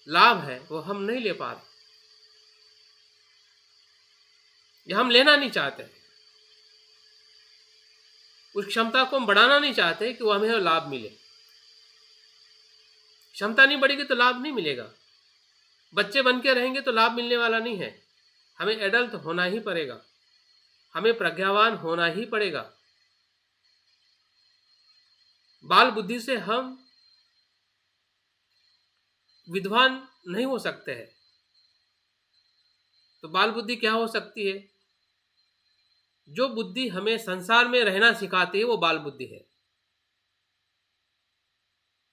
लाभ है वो हम नहीं ले पा रहे, या हम लेना नहीं चाहते, उस क्षमता को हम बढ़ाना नहीं चाहते कि वो हमें लाभ मिले। क्षमता नहीं बढ़ेगी तो लाभ नहीं मिलेगा। बच्चे बन के रहेंगे तो लाभ मिलने वाला नहीं है। हमें एडल्ट होना ही पड़ेगा, हमें प्रज्ञावान होना ही पड़ेगा। बाल बुद्धि से हम विद्वान नहीं हो सकते हैं। तो बाल बुद्धि क्या हो सकती है? जो बुद्धि हमें संसार में रहना सिखाती है वो बाल बुद्धि है।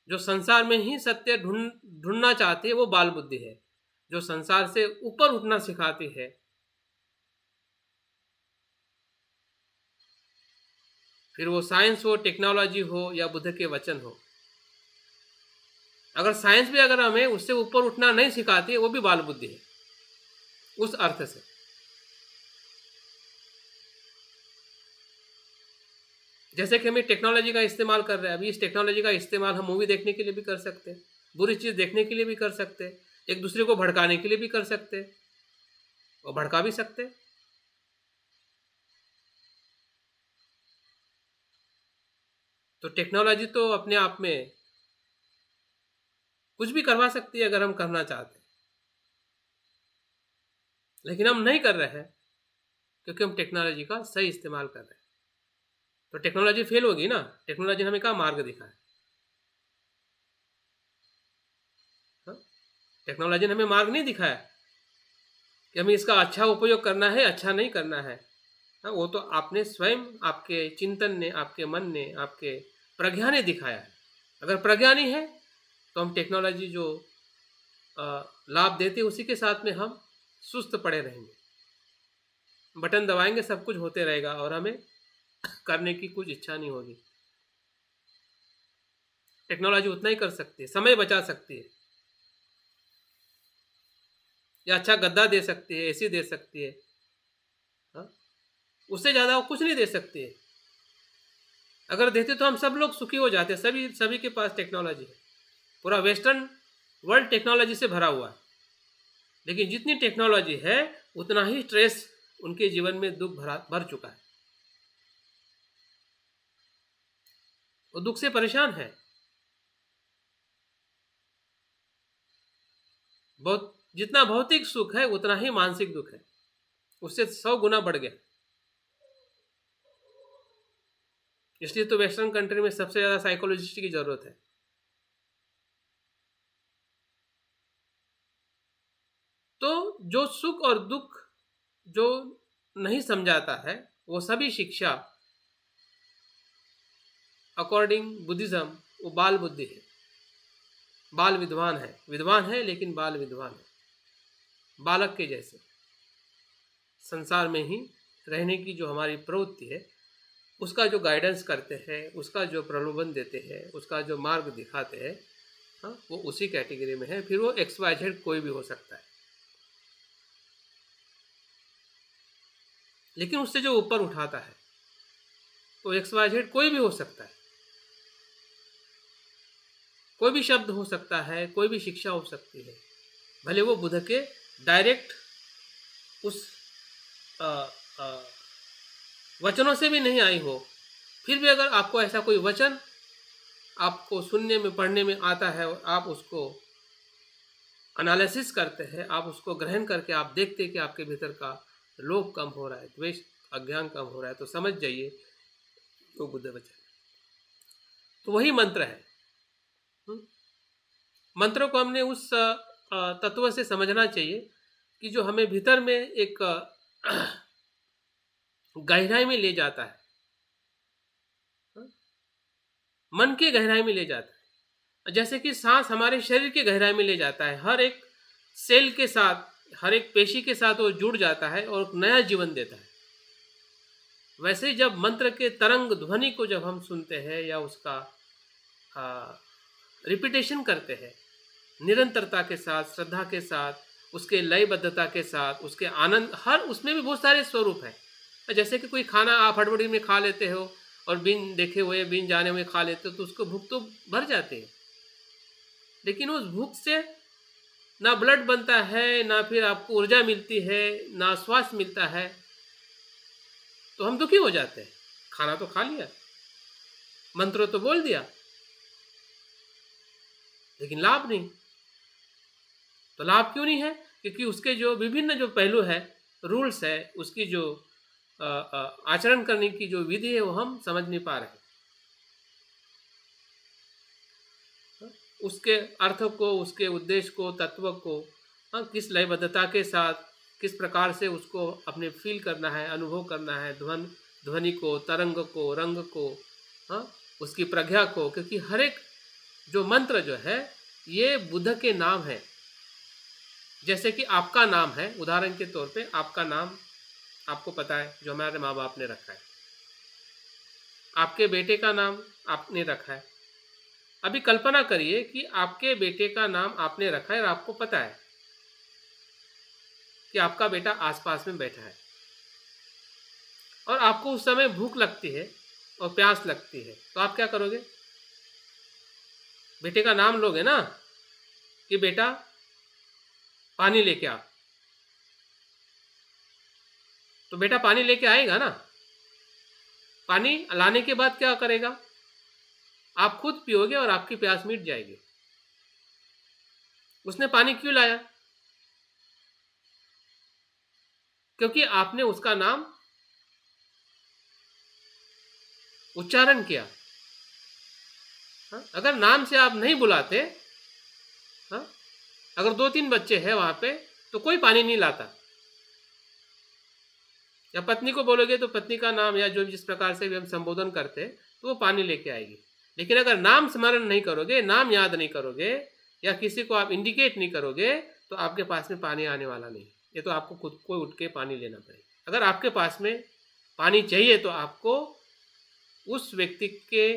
जो संसार में ही सत्य ढूंढना चाहती है वो बाल बुद्धि है। जो संसार से ऊपर उठना सिखाती है, फिर वो साइंस हो, टेक्नोलॉजी हो या बुद्ध के वचन हो, अगर साइंस भी अगर हमें उससे ऊपर उठना नहीं सिखाती है वो भी बाल बुद्धि है उस अर्थ से। जैसे कि हमें टेक्नोलॉजी का इस्तेमाल कर रहे हैं, अभी इस टेक्नोलॉजी का इस्तेमाल हम मूवी देखने के लिए भी कर सकते हैं, बुरी चीज़ देखने के लिए भी कर सकते हैं, एक दूसरे को भड़काने के लिए भी कर सकते हैं और भड़का भी सकते हैं। तो टेक्नोलॉजी तो अपने आप में कुछ भी करवा सकती है अगर हम करना चाहते हैं, लेकिन हम नहीं कर रहे हैं क्योंकि हम टेक्नोलॉजी का सही इस्तेमाल कर रहे हैं। तो टेक्नोलॉजी फेल होगी ना। टेक्नोलॉजी ने हमें क्या मार्ग दिखाया? टेक्नोलॉजी ने हमें मार्ग नहीं दिखाया कि हमें इसका अच्छा उपयोग करना है, अच्छा नहीं करना है। हाँ, वो तो आपने स्वयं, आपके चिंतन ने, आपके मन ने, आपके प्रज्ञा ने दिखाया है। अगर प्रज्ञा नहीं है तो हम टेक्नोलॉजी जो लाभ देते उसी के साथ में हम सुस्त पड़े रहेंगे। बटन दबाएंगे, सब कुछ होते रहेगा और हमें करने की कुछ इच्छा नहीं होगी। टेक्नोलॉजी उतना ही कर सकती है, समय बचा सकती है, या अच्छा गद्दा दे सकती है, एसी दे सकती है। हाँ, उससे ज़्यादा वो कुछ नहीं दे सकती है। अगर देते तो हम सब लोग सुखी हो जाते। सभी सभी के पास टेक्नोलॉजी है, पूरा वेस्टर्न वर्ल्ड टेक्नोलॉजी से भरा हुआ है। लेकिन जितनी टेक्नोलॉजी है उतना ही स्ट्रेस उनके जीवन में दुख भर चुका है। वो दुख से परेशान है। बहुत जितना भौतिक सुख है उतना ही मानसिक दुख है, उससे 100 गुना बढ़ गया। इसलिए तो वेस्टर्न कंट्री में सबसे ज़्यादा साइकोलॉजिस्ट की ज़रूरत है। तो जो सुख और दुख जो नहीं समझाता है, वो सभी शिक्षा अकॉर्डिंग बुद्धिज्म वो बाल बुद्धि है, बाल विद्वान है लेकिन बाल विद्वान है। बालक के जैसे संसार में ही रहने की जो हमारी प्रवृत्ति है उसका जो गाइडेंस करते हैं, उसका जो प्रलोभन देते हैं, उसका जो मार्ग दिखाते हैं, हाँ, वो उसी कैटेगरी में है। फिर वो XYZ कोई भी हो सकता है, लेकिन उससे जो ऊपर उठाता है तो XYZ कोई भी हो सकता है। कोई भी शब्द हो सकता है, कोई भी शिक्षा हो सकती है, भले वो बुद्ध के डायरेक्ट उस आ, आ, वचनों से भी नहीं आई हो। फिर भी अगर आपको ऐसा कोई वचन आपको सुनने में, पढ़ने में आता है और आप उसको एनालिसिस करते हैं, आप उसको ग्रहण करके आप देखते हैं कि आपके भीतर का लोभ कम हो रहा है, द्वेष अज्ञान कम हो रहा है, तो समझ जाइए वो बुद्ध वचन। तो वही मंत्र है। मंत्रों को हमने उस तत्व से समझना चाहिए कि जो हमें भीतर में एक गहराई में ले जाता है, मन की गहराई में ले जाता है। जैसे कि सांस हमारे शरीर की गहराई में ले जाता है, हर एक सेल के साथ, हर एक पेशी के साथ वो जुड़ जाता है और नया जीवन देता है। वैसे ही जब मंत्र के तरंग ध्वनि को जब हम सुनते हैं या उसका रिपीटेशन करते हैं निरंतरता के साथ, श्रद्धा के साथ, उसके लयबद्धता के साथ, उसके आनंद, हर उसमें भी बहुत सारे स्वरूप हैं। जैसे कि कोई खाना आप हड़बड़ी में खा लेते हो और बिन देखे हुए, बिन जाने हुए खा लेते हो, तो उसको भूख तो भर जाते हैं, लेकिन उस भूख से ना ब्लड बनता है, ना फिर आपको ऊर्जा मिलती है, ना स्वास्थ्य मिलता है, तो हम दुखी हो जाते हैं। खाना तो खा लिया, मंत्र तो बोल दिया, लेकिन लाभ नहीं। तो लाभ क्यों नहीं है? क्योंकि उसके जो विभिन्न जो पहलू है, रूल्स है, उसकी जो आचरण करने की जो विधि है वो हम समझ नहीं पा रहे। उसके अर्थ को, उसके उद्देश्य को, तत्व को, किस लयबद्धता के साथ, किस प्रकार से उसको अपने फील करना है, अनुभव करना है, ध्वनि को, तरंग को, रंग को, हाँ, उसकी प्रज्ञा को। क्योंकि हर एक जो मंत्र जो है ये बुद्ध के नाम है। जैसे कि आपका नाम है, उदाहरण के तौर पे आपका नाम आपको पता है, जो हमारे माँ बाप ने रखा है। आपके बेटे का नाम आपने रखा है। अभी कल्पना करिए कि आपके बेटे का नाम आपने रखा है और आपको पता है कि आपका बेटा आसपास में बैठा है और आपको उस समय भूख लगती है और प्यास लगती है, तो आप क्या करोगे? बेटे का नाम लोगे ना कि बेटा पानी लेके आ, तो बेटा पानी लेके आएगा ना। पानी लाने के बाद क्या करेगा? आप खुद पियोगे और आपकी प्यास मिट जाएगी। उसने पानी क्यों लाया? क्योंकि आपने उसका नाम उच्चारण किया। हाँ? अगर नाम से आप नहीं बुलाते, हाँ? अगर 2-3 बच्चे हैं वहाँ पे तो कोई पानी नहीं लाता। या पत्नी को बोलोगे तो पत्नी का नाम या जो जिस प्रकार से भी हम संबोधन करते हैं तो वो पानी लेके आएगी। लेकिन अगर नाम स्मरण नहीं करोगे, नाम याद नहीं करोगे या किसी को आप इंडिकेट नहीं करोगे तो आपके पास में पानी आने वाला नहीं। ये तो आपको खुद को उठ के पानी लेना पड़ेगा। अगर आपके पास में पानी चाहिए तो आपको उस व्यक्ति के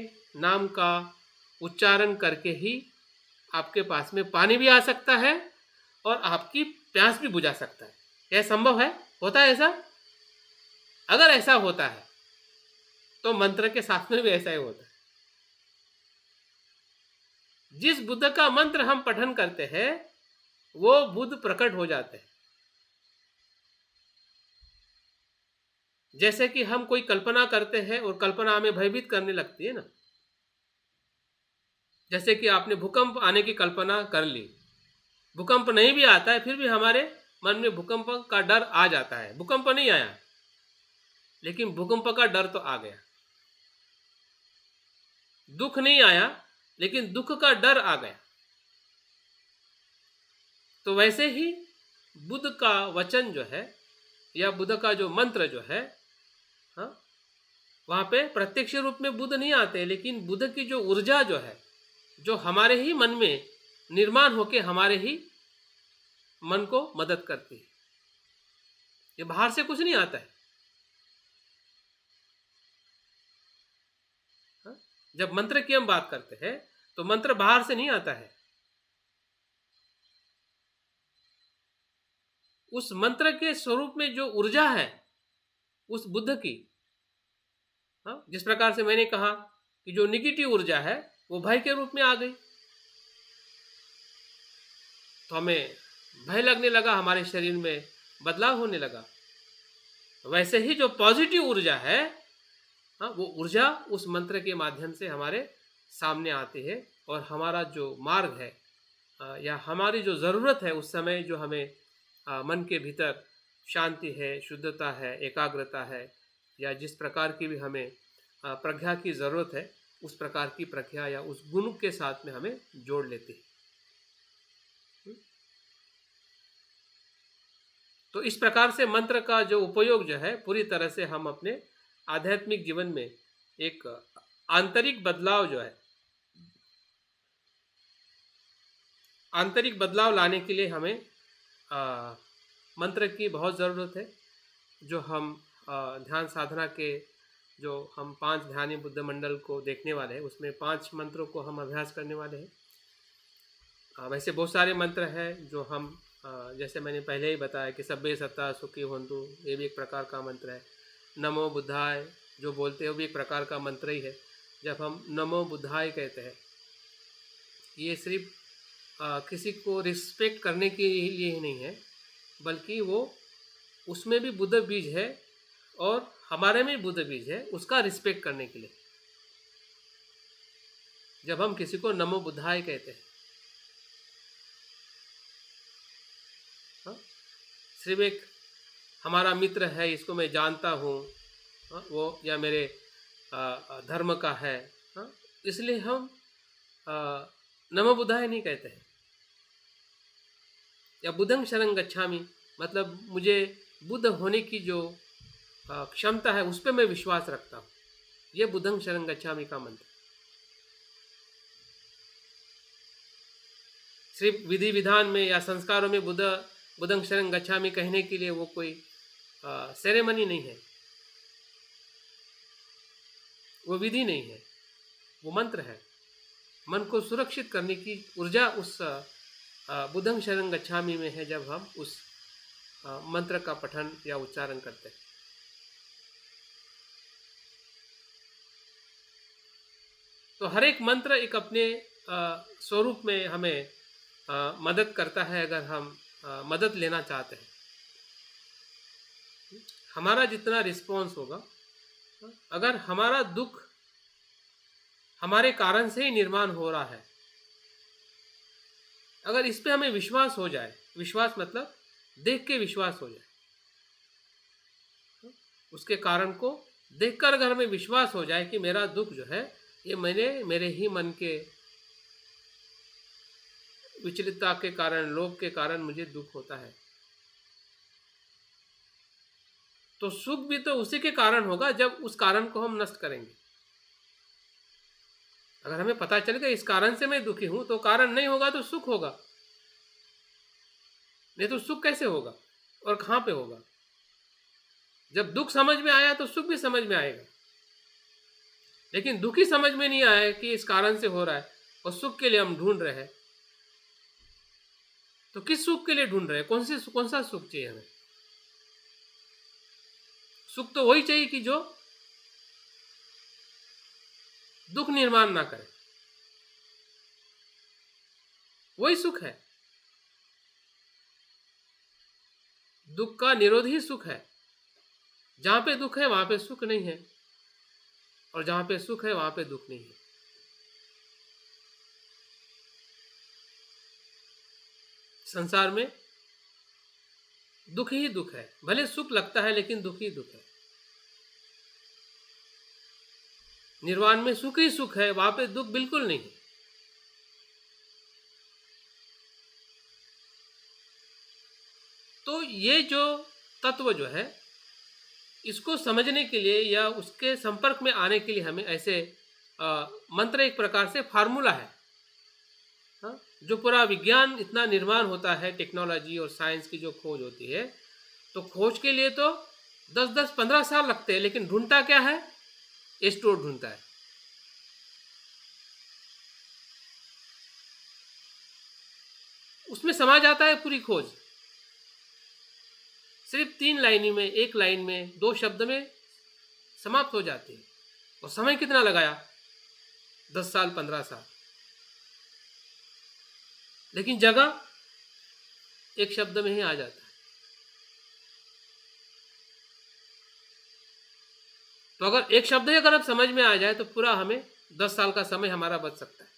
नाम का उच्चारण करके ही आपके पास में पानी भी आ सकता है और आपकी प्यास भी बुझा सकता है। यह संभव है? होता है ऐसा? अगर ऐसा होता है तो मंत्र के साथ में भी ऐसा ही होता है। जिस बुद्ध का मंत्र हम पठन करते हैं वो बुद्ध प्रकट हो जाते हैं। जैसे कि हम कोई कल्पना करते हैं और कल्पना हमें भयभीत करने लगती है ना। जैसे कि आपने भूकंप आने की कल्पना कर ली, भूकंप नहीं भी आता है फिर भी हमारे मन में भूकंप का डर आ जाता है। भूकंप नहीं आया लेकिन भूकंप का डर तो आ गया। दुख नहीं आया लेकिन दुख का डर आ गया। तो वैसे ही बुद्ध का वचन जो है या बुद्ध का जो मंत्र जो है, हाँ, वहाँ पे प्रत्यक्ष रूप में बुद्ध नहीं आते लेकिन बुद्ध की जो ऊर्जा जो है जो हमारे ही मन में निर्माण होके हमारे ही मन को मदद करती है। ये बाहर से कुछ नहीं आता है। हाँ? जब मंत्र की हम बात करते हैं तो मंत्र बाहर से नहीं आता है। उस मंत्र के स्वरूप में जो ऊर्जा है उस बुद्ध की, हाँ, जिस प्रकार से मैंने कहा कि जो निगेटिव ऊर्जा है वो भय के रूप में आ गई तो हमें भय लगने लगा, हमारे शरीर में बदलाव होने लगा। वैसे ही जो पॉजिटिव ऊर्जा है, हाँ, वो ऊर्जा उस मंत्र के माध्यम से हमारे सामने आती है और हमारा जो मार्ग है या हमारी जो ज़रूरत है उस समय जो हमें मन के भीतर शांति है, शुद्धता है, एकाग्रता है या जिस प्रकार की भी हमें प्रज्ञा की ज़रूरत है उस प्रकार की प्रज्ञा या उस गुण के साथ में हमें जोड़ लेते हैं। तो इस प्रकार से मंत्र का जो उपयोग जो है पूरी तरह से हम अपने आध्यात्मिक जीवन में एक आंतरिक बदलाव जो है, आंतरिक बदलाव लाने के लिए हमें मंत्र की बहुत ज़रूरत है। जो हम ध्यान साधना के जो हम 5 ध्यानी बुद्ध मंडल को देखने वाले हैं उसमें 5 मंत्रों को हम अभ्यास करने वाले हैं। वैसे बहुत सारे मंत्र हैं जो हम जैसे मैंने पहले ही बताया कि सब्बे सत्ता सुखी होन्तु, ये भी एक प्रकार का मंत्र है। नमो बुद्धाय जो बोलते हैं वो भी एक प्रकार का मंत्र ही है। जब हम नमो बुद्धाय कहते हैं ये सिर्फ किसी को रिस्पेक्ट करने के लिए ही नहीं है बल्कि वो उसमें भी बुद्ध बीज है और हमारे में बुद्ध बीज है, उसका रिस्पेक्ट करने के लिए जब हम किसी को नमो बुद्धाय कहते हैं, हाँ, सिर्फ एक हमारा मित्र है इसको मैं जानता हूँ, हाँ, वो या मेरे धर्म का है, हाँ, इसलिए हम नमो बुद्धाय नहीं कहते हैं। या बुद्धं शरणं गच्छामि मतलब मुझे बुद्ध होने की जो क्षमता है उस पर मैं विश्वास रखता हूँ, ये बुद्धं शरणं गच्छामि का मंत्र। सिर्फ विधि विधान में या संस्कारों में बुद्धं शरणं गच्छामि कहने के लिए वो कोई सेरेमनी नहीं है, वो विधि नहीं है, वो मंत्र है। मन को सुरक्षित करने की ऊर्जा उस बुद्धं शरणं गच्छामि में है जब हम उस मंत्र का पठन या उच्चारण करते हैं। तो हर एक मंत्र एक अपने स्वरूप में हमें मदद करता है अगर हम मदद लेना चाहते हैं। हमारा जितना रिस्पॉन्स होगा, अगर हमारा दुख हमारे कारण से ही निर्माण हो रहा है, अगर इस पे हमें विश्वास हो जाए, विश्वास मतलब देख के विश्वास हो जाए, उसके कारण को देखकर अगर हमें विश्वास हो जाए कि मेरा दुख जो है ये मेरे ही मन के विचलितता के कारण, लोभ के कारण मुझे दुख होता है, तो सुख भी तो उसी के कारण होगा जब उस कारण को हम नष्ट करेंगे। अगर हमें पता चलेगा इस कारण से मैं दुखी हूं, तो कारण नहीं होगा तो सुख होगा, नहीं तो सुख कैसे होगा और कहां पे होगा? जब दुख समझ में आया तो सुख भी समझ में आएगा। लेकिन दुख ही समझ में नहीं आया कि इस कारण से हो रहा है और सुख के लिए हम ढूंढ रहे हैं, तो किस सुख के लिए ढूंढ रहे हैं? कौन सा सुख चाहिए हमें? सुख तो वही चाहिए कि जो दुख निर्माण ना करे, वही सुख है। दुख का निरोध ही सुख है। जहां पे दुख है वहां पे सुख नहीं है, और जहां पे सुख है वहां पे दुख नहीं है। संसार में दुख ही दुख है, भले सुख लगता है लेकिन दुख ही दुख है। निर्वाण में सुख ही सुख है, वहां पे दुख बिल्कुल नहीं है। तो ये जो तत्व जो है, इसको समझने के लिए या उसके संपर्क में आने के लिए हमें ऐसे मंत्र एक प्रकार से फार्मूला है। हाँ? जो पूरा विज्ञान इतना निर्माण होता है, टेक्नोलॉजी और साइंस की जो खोज होती है, तो खोज के लिए तो 10-10-15 साल लगते हैं, लेकिन ढूंढता क्या है? एस्टोड ढूंढता है। उसमें समा जाता है पूरी खोज, सिर्फ 3 लाइन में, 1 लाइन में, 2 शब्द में समाप्त हो जाती है। और समय कितना लगाया? 10 साल, 15 साल। लेकिन जगह एक शब्द में ही आ जाता है। तो अगर एक शब्द ही अगर अब समझ में आ जाए तो पूरा हमें 10 साल का समय हमारा बच सकता है।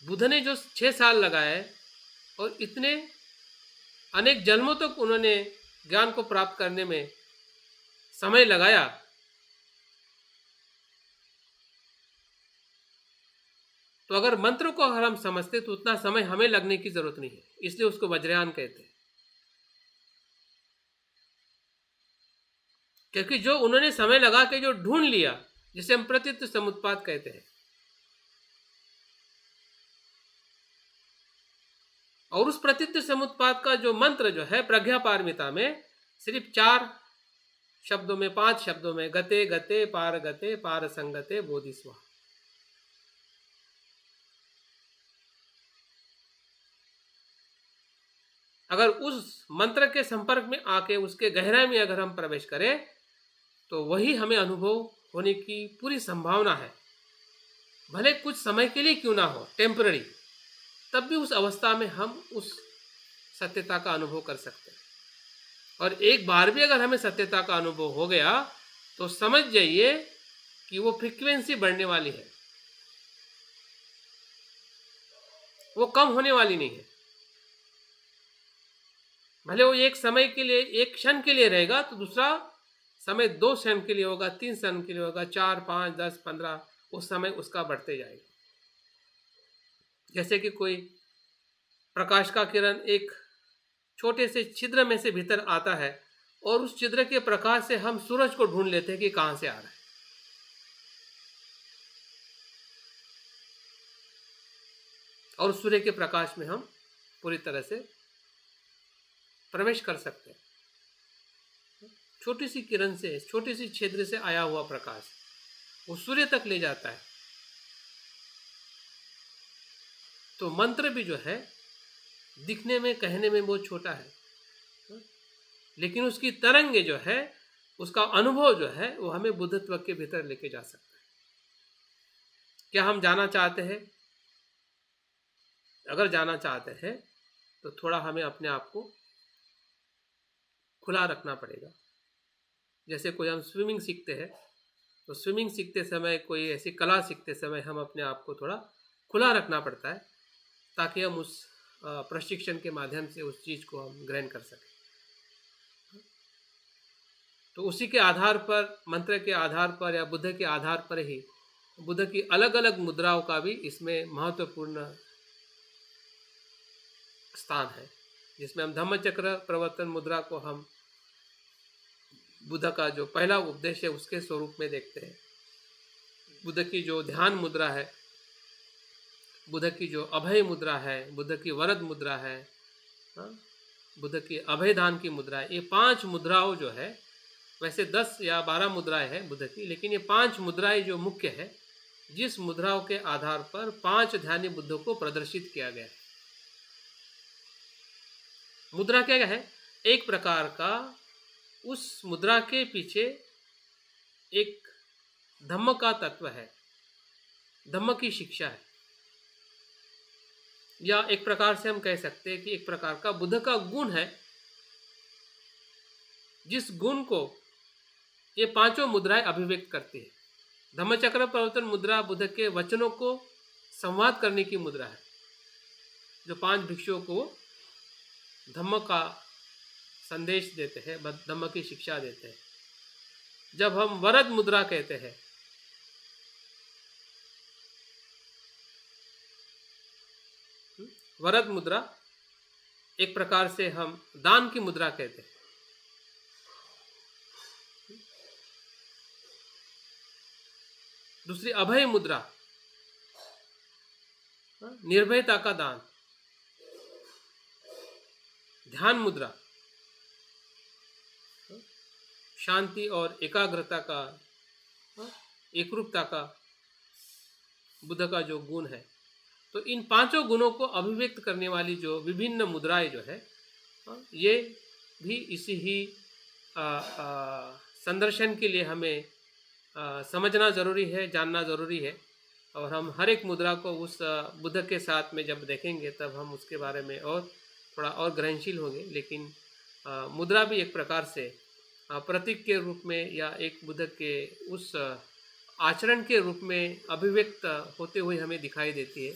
बुद्ध ने जो 6 साल लगाए और इतने अनेक जन्मों तक उन्होंने ज्ञान को प्राप्त करने में समय लगाया, तो अगर मंत्र को अगर हम समझते तो उतना समय हमें लगने की जरूरत नहीं है। इसलिए उसको वज्रयान कहते हैं, क्योंकि जो उन्होंने समय लगा के जो ढूंढ लिया, जिसे हम प्रतीत समुत्पाद कहते हैं, और उस प्रतीत समुत्पाद का जो मंत्र जो है प्रज्ञा पारमिता में सिर्फ 4 शब्दों में, 5 शब्दों में, गते गते पार संगते बोधिस्वा। अगर उस मंत्र के संपर्क में आके उसके गहराई में अगर हम प्रवेश करें तो वही हमें अनुभव होने की पूरी संभावना है। भले कुछ समय के लिए क्यों ना हो, टेम्पररी, तब भी उस अवस्था में हम उस सत्यता का अनुभव कर सकते हैं। और एक बार भी अगर हमें सत्यता का अनुभव हो गया तो समझ जाइए कि वो फ्रीक्वेंसी बढ़ने वाली है, वो कम होने वाली नहीं है। भले वो एक समय के लिए, एक क्षण के लिए रहेगा, तो दूसरा समय 2 क्षण के लिए होगा, 3 क्षण के लिए होगा, 4, 5, 10, 15, उस समय उसका बढ़ते जाएगा। जैसे कि कोई प्रकाश का किरण एक छोटे से छिद्र में से भीतर आता है और उस छिद्र के प्रकाश से हम सूरज को ढूंढ लेते हैं कि कहां से आ रहा है। और सूर्य के प्रकाश में हम पूरी तरह से प्रवेश कर सकते हैं। छोटी सी किरण से, छोटी सी छिद्र से आया हुआ प्रकाश वो सूर्य तक ले जाता है। तो मंत्र भी जो है दिखने में, कहने में बहुत छोटा है, लेकिन उसकी तरंगे जो है, उसका अनुभव जो है, वो हमें बुद्धत्व के भीतर लेके जा सकता है। क्या हम जाना चाहते हैं? अगर जाना चाहते हैं तो थोड़ा हमें अपने आप को खुला रखना पड़ेगा। जैसे कोई हम स्विमिंग सीखते हैं, तो स्विमिंग सीखते समय, कोई ऐसी कला सीखते समय हम अपने आप को थोड़ा खुला रखना पड़ता है, ताकि हम उस प्रशिक्षण के माध्यम से उस चीज़ को हम ग्रहण कर सकें। तो उसी के आधार पर, मंत्र के आधार पर या बुद्ध के आधार पर ही बुद्ध की अलग अलग मुद्राओं का भी इसमें महत्वपूर्ण स्थान है, जिसमें हम धम्मचक्र प्रवर्तन मुद्रा को हम बुद्ध का जो पहला उपदेश है उसके स्वरूप में देखते हैं। बुद्ध की जो ध्यान मुद्रा है, बुद्ध की जो अभय मुद्रा है, बुद्ध की वरद मुद्रा है, हाँ, बुद्ध की अभयदान की मुद्रा है, ये 5 मुद्राओं जो है, वैसे 10 या 12 मुद्राएं हैं बुद्ध की, लेकिन ये 5 मुद्राएं जो मुख्य है, जिस मुद्राओं के आधार पर 5 ध्यानी बुद्धों को प्रदर्शित किया गया है। मुद्रा क्या है? एक प्रकार का उस मुद्रा के पीछे एक धम्म का तत्व है, धम्म की शिक्षा है, या एक प्रकार से हम कह सकते हैं कि एक प्रकार का बुद्ध का गुण है, जिस गुण को ये 5 मुद्राएं अभिव्यक्त करती है। धम्मचक्र प्रवर्तन मुद्रा बुद्ध के वचनों को संवाद करने की मुद्रा है, जो 5 भिक्षुओं को धम्म का संदेश देते हैं, धम्म की शिक्षा देते हैं। जब हम वरद मुद्रा कहते हैं, वरद मुद्रा एक प्रकार से हम दान की मुद्रा कहते हैं। दूसरी अभय मुद्रा, निर्भयता का दान। ध्यान मुद्रा, शांति और एकाग्रता का, एकरूपता का बुद्ध का जो गुण है। तो इन 5 गुणों को अभिव्यक्त करने वाली जो विभिन्न मुद्राएं जो है, ये भी इसी ही संदर्शन के लिए हमें समझना ज़रूरी है, जानना ज़रूरी है। और हम हर एक मुद्रा को उस बुद्ध के साथ में जब देखेंगे तब हम उसके बारे में और थोड़ा और ग्रहणशील होंगे। लेकिन मुद्रा भी एक प्रकार से प्रतीक के रूप में या एक बुद्ध के उस आचरण के रूप में अभिव्यक्त होते हुए हमें दिखाई देती है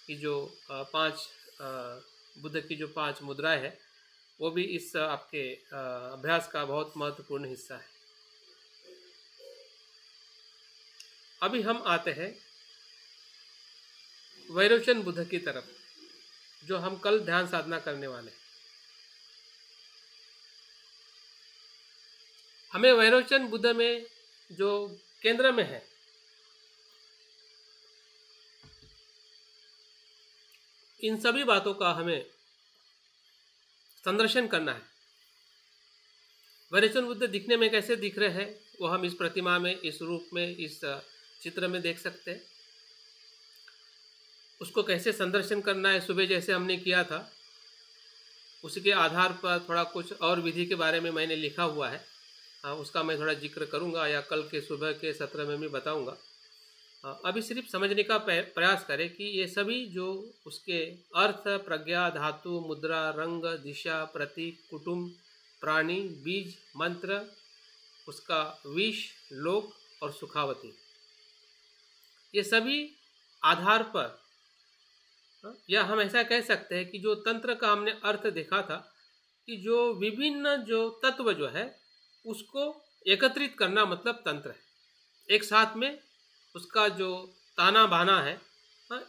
कि जो 5 बुद्ध की जो 5 मुद्राएं हैं, वो भी इस आपके अभ्यास का बहुत महत्वपूर्ण हिस्सा है। अभी हम आते हैं वैरोचन बुद्ध की तरफ, जो हम कल ध्यान साधना करने वाले हैं। हमें वैरोचन बुद्ध में जो केंद्र में है, इन सभी बातों का हमें संदर्शन करना है। वैरोचन बुद्ध दिखने में कैसे दिख रहे हैं, वो हम इस प्रतिमा में, इस रूप में, इस चित्र में देख सकते हैं। उसको कैसे संदर्शन करना है, सुबह जैसे हमने किया था, उसके आधार पर थोड़ा कुछ और विधि के बारे में मैंने लिखा हुआ है। उसका मैं थोड़ा जिक्र करूंगा या कल के सुबह के सत्र में भी बताऊंगा। अभी सिर्फ समझने का प्रयास करें कि ये सभी जो उसके अर्थ, प्रज्ञा, धातु, मुद्रा, रंग, दिशा, प्रतीक, कुटुंब, प्राणी, बीज, मंत्र, उसका विष, लोक और सुखावती, ये सभी आधार पर, या हम ऐसा कह सकते हैं कि जो तंत्र का हमने अर्थ देखा था कि जो विभिन्न जो तत्व जो है उसको एकत्रित करना मतलब तंत्र है। एक साथ में उसका जो ताना बाना है,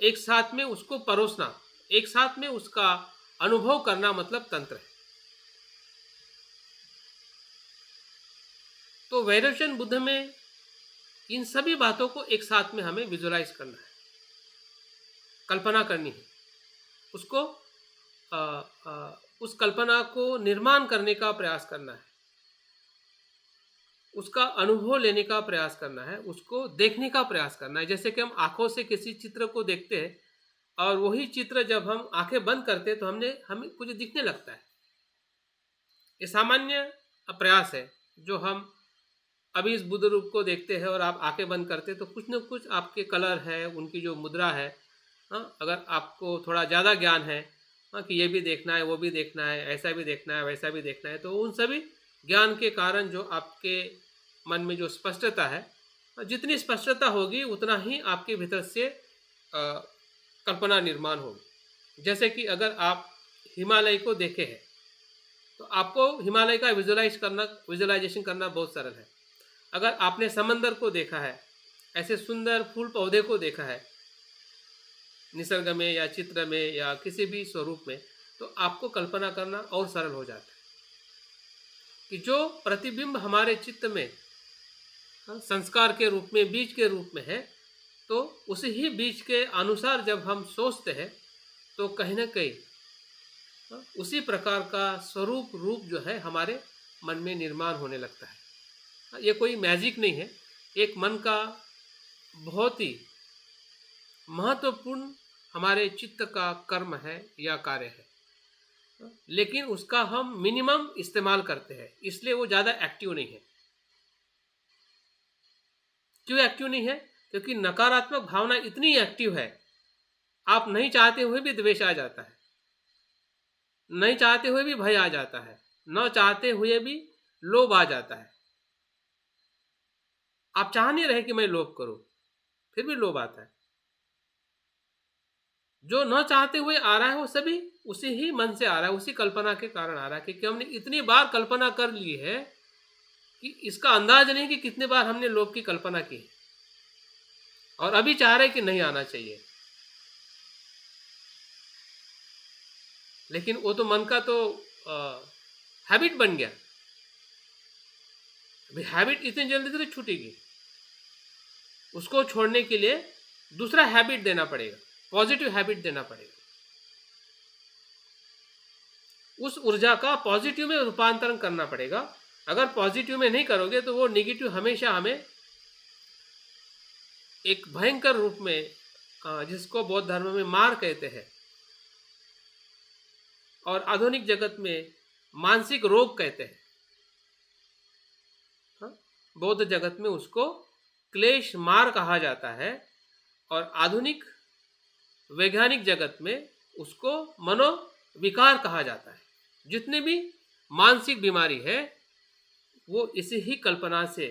एक साथ में उसको परोसना, एक साथ में उसका अनुभव करना मतलब तंत्र है। तो वैरोचन बुद्ध में इन सभी बातों को एक साथ में हमें विजुलाइज करना है, कल्पना करनी है, उसको उस कल्पना को निर्माण करने का प्रयास करना है, उसका अनुभव लेने का प्रयास करना है, उसको देखने का प्रयास करना है। जैसे कि हम आंखों से किसी चित्र को देखते हैं और वही चित्र जब हम आंखें बंद करते हैं तो हमें कुछ दिखने लगता है। ये सामान्य प्रयास है जो हम अभी इस बुद्ध रूप को देखते हैं और आप आंखें बंद करते हैं तो कुछ न कुछ आपके कलर है, उनकी जो मुद्रा है, अगर आपको थोड़ा ज़्यादा ज्ञान है कि ये भी देखना है, वो भी देखना है, ऐसा भी देखना है, वैसा भी देखना है, तो उन सभी ज्ञान के कारण जो आपके मन में जो स्पष्टता है, जितनी स्पष्टता होगी उतना ही आपके भीतर से कल्पना निर्माण होगी। जैसे कि अगर आप हिमालय को देखे हैं तो आपको हिमालय का विजुलाइजेशन करना बहुत सरल है। अगर आपने समंदर को देखा है ऐसे सुंदर फूल पौधे को देखा है निसर्ग में या चित्र में या किसी भी स्वरूप में, तो आपको कल्पना करना और सरल हो जाता है कि जो प्रतिबिंब हमारे चित्त में संस्कार के रूप में, बीज के रूप में है, तो उसी ही बीज के अनुसार जब हम सोचते हैं तो कहीं ना कहीं उसी प्रकार का स्वरूप रूप जो है हमारे मन में निर्माण होने लगता है। ये कोई मैजिक नहीं है, एक मन का बहुत ही महत्वपूर्ण हमारे चित्त का कर्म है या कार्य है, लेकिन उसका हम मिनिमम इस्तेमाल करते हैं, इसलिए वो ज़्यादा एक्टिव नहीं है। क्यों एक्टिव नहीं है? क्योंकि नकारात्मक भावना इतनी एक्टिव है, आप नहीं चाहते हुए भी द्वेष आ जाता है, नहीं चाहते हुए भी भय आ जाता है, न चाहते हुए भी लोभ आ जाता है। आप चाह नहीं रहे कि मैं लोभ करूं, फिर भी लोभ आता है। जो न चाहते हुए आ रहा है वो सभी उसी ही मन से आ रहा है, उसी कल्पना के कारण आ रहा है, क्योंकि हमने इतनी बार कल्पना कर ली है कि इसका अंदाज नहीं कि कितने बार हमने लोभ की कल्पना की और अभी चाह रहे कि नहीं आना चाहिए। लेकिन वो तो मन का तो हैबिट बन गया। अभी हैबिट इतनी जल्दी से छूटेगी, उसको छोड़ने के लिए दूसरा हैबिट देना पड़ेगा, पॉजिटिव हैबिट देना पड़ेगा। उस ऊर्जा का पॉजिटिव में रूपांतरण करना पड़ेगा। अगर पॉजिटिव में नहीं करोगे तो वो नेगेटिव हमेशा हमें एक भयंकर रूप में, जिसको बौद्ध धर्म में मार कहते हैं और आधुनिक जगत में मानसिक रोग कहते हैं, बौद्ध जगत में उसको क्लेश मार कहा जाता है और आधुनिक वैज्ञानिक जगत में उसको मनोविकार कहा जाता है। जितने भी मानसिक बीमारी है वो इसी ही कल्पना से,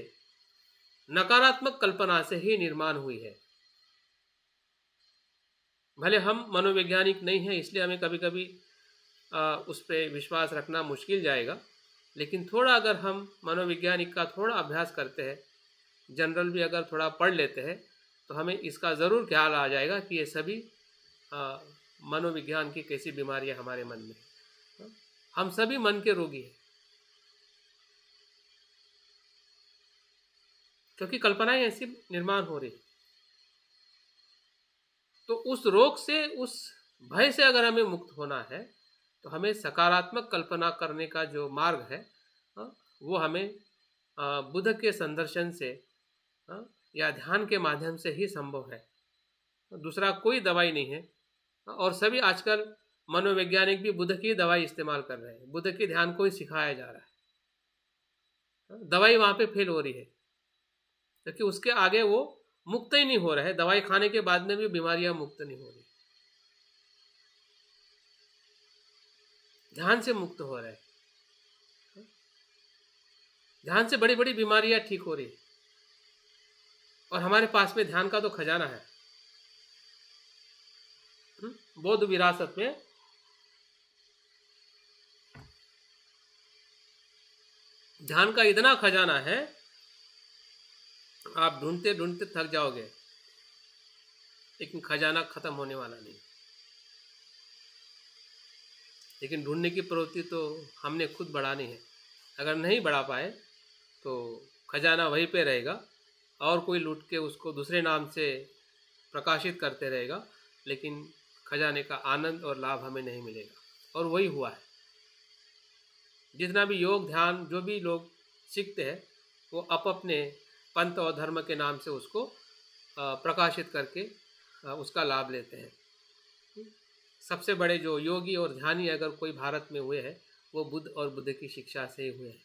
नकारात्मक कल्पना से ही निर्माण हुई है। भले हम मनोवैज्ञानिक नहीं हैं, इसलिए हमें कभी कभी उस पर विश्वास रखना मुश्किल जाएगा, लेकिन थोड़ा अगर हम मनोवैज्ञानिक का थोड़ा अभ्यास करते हैं, जनरल भी अगर थोड़ा पढ़ लेते हैं, तो हमें इसका ज़रूर ख्याल आ जाएगा कि ये सभी मनोविज्ञान की कैसी बीमारियां हमारे मन में, हम सभी मन के रोगी हैं, क्योंकि कल्पनाएं ऐसी निर्माण हो रही। तो उस रोग से, उस भय से अगर हमें मुक्त होना है तो हमें सकारात्मक कल्पना करने का जो मार्ग है वो हमें बुद्ध के संदर्शन से या ध्यान के माध्यम से ही संभव है। दूसरा कोई दवाई नहीं है। और सभी आजकल मनोवैज्ञानिक भी बुद्ध की दवाई इस्तेमाल कर रहे हैं, बुद्ध के ध्यान को ही सिखाया जा रहा है। दवाई वहाँ पे फेल हो रही है क्योंकि उसके आगे वो मुक्त ही नहीं हो रहा है। दवाई खाने के बाद में भी बीमारियां मुक्त नहीं हो रही, ध्यान से मुक्त हो रहे हैं। ध्यान से बड़ी बड़ी बीमारियां ठीक हो रही, और हमारे पास में ध्यान का तो खजाना है। बौद्ध विरासत में ध्यान का इतना खजाना है, आप ढूंढते ढूंढते थक जाओगे, लेकिन खजाना खत्म होने वाला नहीं। लेकिन ढूंढने की प्रवृत्ति तो हमने खुद बढ़ानी है। अगर नहीं बढ़ा पाए तो खजाना वहीं पे रहेगा और कोई लूट के उसको दूसरे नाम से प्रकाशित करते रहेगा, लेकिन खजाने का आनंद और लाभ हमें नहीं मिलेगा। और वही हुआ है। जितना भी योग ध्यान जो भी लोग सीखते हैं वो अपने पंथ और धर्म के नाम से उसको प्रकाशित करके उसका लाभ लेते हैं। सबसे बड़े जो योगी और ध्यानी अगर कोई भारत में हुए हैं वो बुद्ध और बुद्ध की शिक्षा से ही हुए हैं।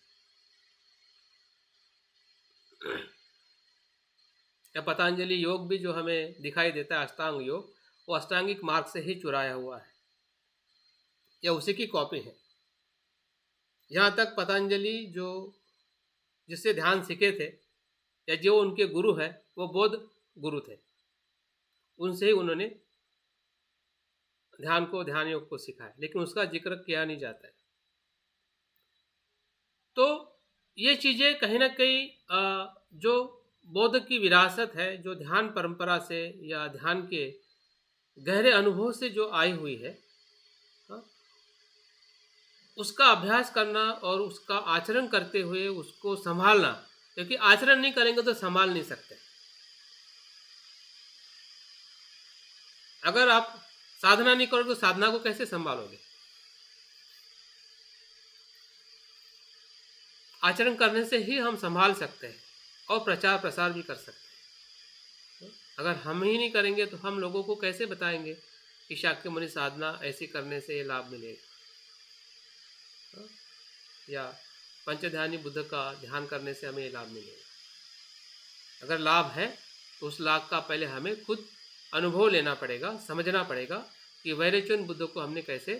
या पतंजलि योग भी जो हमें दिखाई देता है, अष्टांग योग, वो अष्टांगिक मार्ग से ही चुराया हुआ है या उसी की कॉपी है। यहाँ तक पतंजलि जो जिससे ध्यान सीखे थे या जो उनके गुरु हैं वो बौद्ध गुरु थे, उनसे ही उन्होंने ध्यान को, ध्यान योग को सिखाया, लेकिन उसका जिक्र किया नहीं जाता है। तो ये चीज़ें कहीं ना कहीं जो बौद्ध की विरासत है, जो ध्यान परंपरा से या ध्यान के गहरे अनुभव से जो आई हुई है, हाँ, उसका अभ्यास करना और उसका आचरण करते हुए उसको संभालना, क्योंकि आचरण नहीं करेंगे तो संभाल नहीं सकते। अगर आप साधना नहीं करोगे तो साधना को कैसे संभालोगे? आचरण करने से ही हम संभाल सकते हैं और प्रचार प्रसार भी कर सकते हैं। अगर हम ही नहीं करेंगे तो हम लोगों को कैसे बताएंगे कि शाक्य मुनि साधना ऐसी करने से ये लाभ मिलेगा, या पंचध्यानी बुद्ध का ध्यान करने से हमें ये लाभ मिलेगा। अगर लाभ है तो उस लाभ का पहले हमें खुद अनुभव लेना पड़ेगा, समझना पड़ेगा कि वैरोचन बुद्ध को हमने कैसे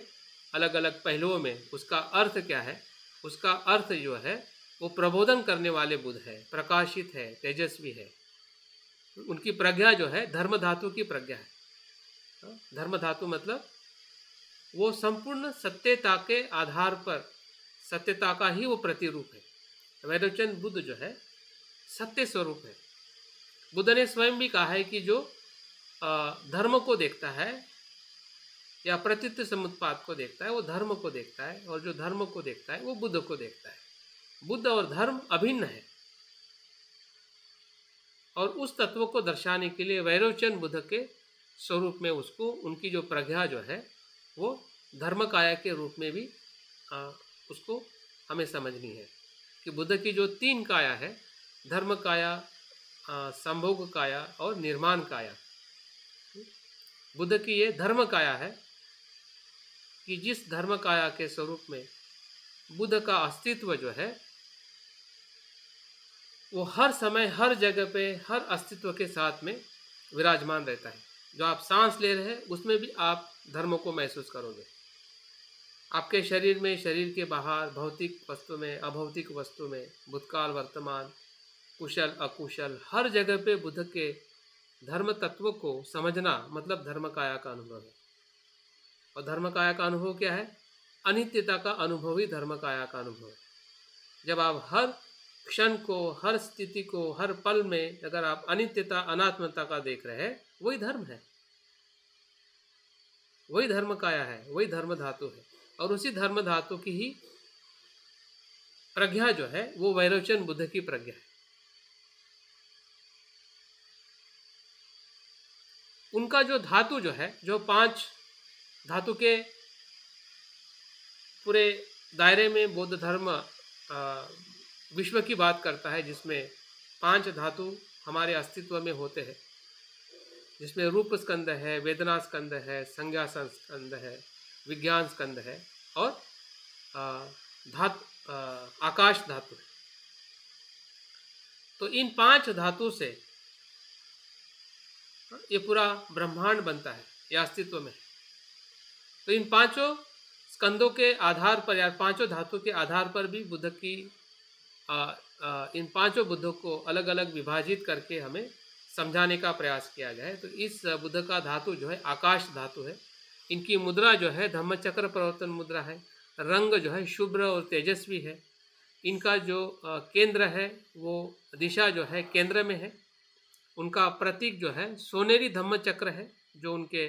अलग अलग पहलुओं में, उसका अर्थ क्या है। उसका अर्थ जो है वो प्रबोधन करने वाले बुद्ध है, प्रकाशित है, तेजस्वी है। उनकी प्रज्ञा जो है धर्म धातु की प्रज्ञा है। धर्म धातु मतलब वो संपूर्ण सत्यता के आधार पर सत्यता का ही वो प्रतिरूप है। वैरोचन बुद्ध जो है सत्य स्वरूप है। बुद्ध ने स्वयं भी कहा है कि जो धर्म को देखता है या प्रतीत समुत्पाद को देखता है वो धर्म को देखता है, और जो धर्म को देखता है वो बुद्ध को देखता है। बुद्ध और धर्म अभिन्न है, और उस तत्व को दर्शाने के लिए वैरोचन बुद्ध के स्वरूप में उसको, उनकी जो प्रज्ञा जो है वो धर्म काया के रूप में भी उसको हमें समझनी है कि बुद्ध की जो 3 काया है, धर्म काया, संभोग काया और निर्माण काया। बुद्ध की ये धर्म काया है कि जिस धर्म काया के स्वरूप में बुद्ध का अस्तित्व जो है वो हर समय हर जगह पे हर अस्तित्व के साथ में विराजमान रहता है। जो आप सांस ले रहे हैं उसमें भी आप धर्म को महसूस करोगे। आपके शरीर में, शरीर के बाहर, भौतिक वस्तु में, अभौतिक वस्तु में, भूतकाल, वर्तमान, कुशल अकुशल, हर जगह पे बुद्ध के धर्म तत्व को समझना मतलब धर्म काया का अनुभव है। और धर्म काया का अनुभव क्या है? अनित्यता का अनुभव ही धर्म काया का अनुभव है। जब आप हर क्षण को, हर स्थिति को, हर पल में अगर आप अनित्यता, अनात्मता का देख रहे हैं, वही धर्म है, वही धर्म काया है, वही धर्म धातु है। और उसी धर्म धातु की ही प्रज्ञा जो है वो वैरोचन बुद्ध की प्रज्ञा है। उनका जो धातु जो है, जो 5 धातु के पूरे दायरे में बौद्ध धर्म विश्व की बात करता है, जिसमें 5 धातु हमारे अस्तित्व में होते हैं, जिसमें रूप स्कंद है, वेदना स्कंद है, संज्ञा स्कंद है, विज्ञान स्कंद है और आकाश धातु है। तो इन 5 धातु से ये पूरा ब्रह्मांड बनता है, ये अस्तित्व में। तो इन 5 स्कंदों के आधार पर या 5 धातु के आधार पर भी बुद्ध की इन 5 बुद्धों को अलग अलग विभाजित करके हमें समझाने का प्रयास किया गया है। तो इस बुद्ध का धातु जो है आकाश धातु है। इनकी मुद्रा जो है धम्मचक्र प्रवर्तन मुद्रा है। रंग जो है शुभ्र और तेजस्वी है। इनका जो केंद्र है वो दिशा जो है केंद्र में है। उनका प्रतीक जो है सोनेरी धम्मचक्र है, जो उनके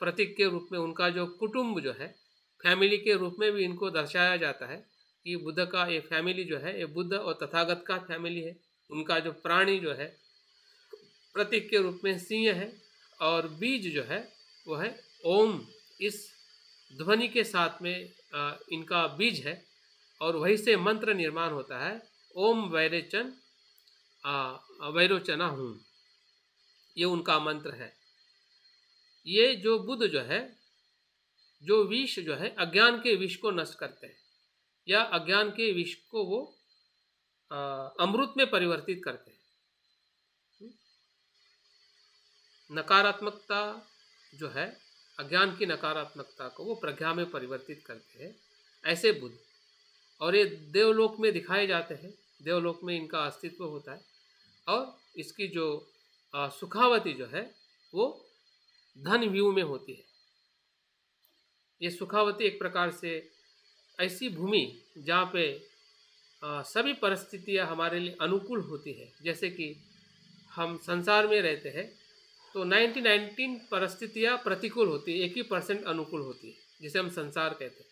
प्रतीक के रूप में उनका जो कुटुंब जो है, फैमिली के रूप में भी इनको दर्शाया जाता है कि बुद्ध का ये फैमिली जो है ये बुद्ध और तथागत का फैमिली है। उनका जो प्राणी जो है प्रतीक के रूप में सिंह है, और बीज जो है वो है ओम। इस ध्वनि के साथ में इनका बीज है, और वहीं से मंत्र निर्माण होता है, ओम वैरोचन वैरोचना हूँ, ये उनका मंत्र है। ये जो बुद्ध जो है, जो विष जो है अज्ञान के विष को नष्ट करते हैं, या अज्ञान के विष को वो अमृत में परिवर्तित करते हैं। नकारात्मकता जो है, अज्ञान की नकारात्मकता को वो प्रज्ञा में परिवर्तित करते हैं, ऐसे बुद्ध। और ये देवलोक में दिखाए जाते हैं, देवलोक में इनका अस्तित्व होता है। और इसकी जो सुखावती जो है वो धन व्यू में होती है। ये सुखावती एक प्रकार से ऐसी भूमि जहाँ पे सभी परिस्थितियाँ हमारे लिए अनुकूल होती है। जैसे कि हम संसार में रहते हैं तो 19 परिस्थितियाँ प्रतिकूल होती है, 1% अनुकूल होती है, जिसे हम संसार कहते हैं।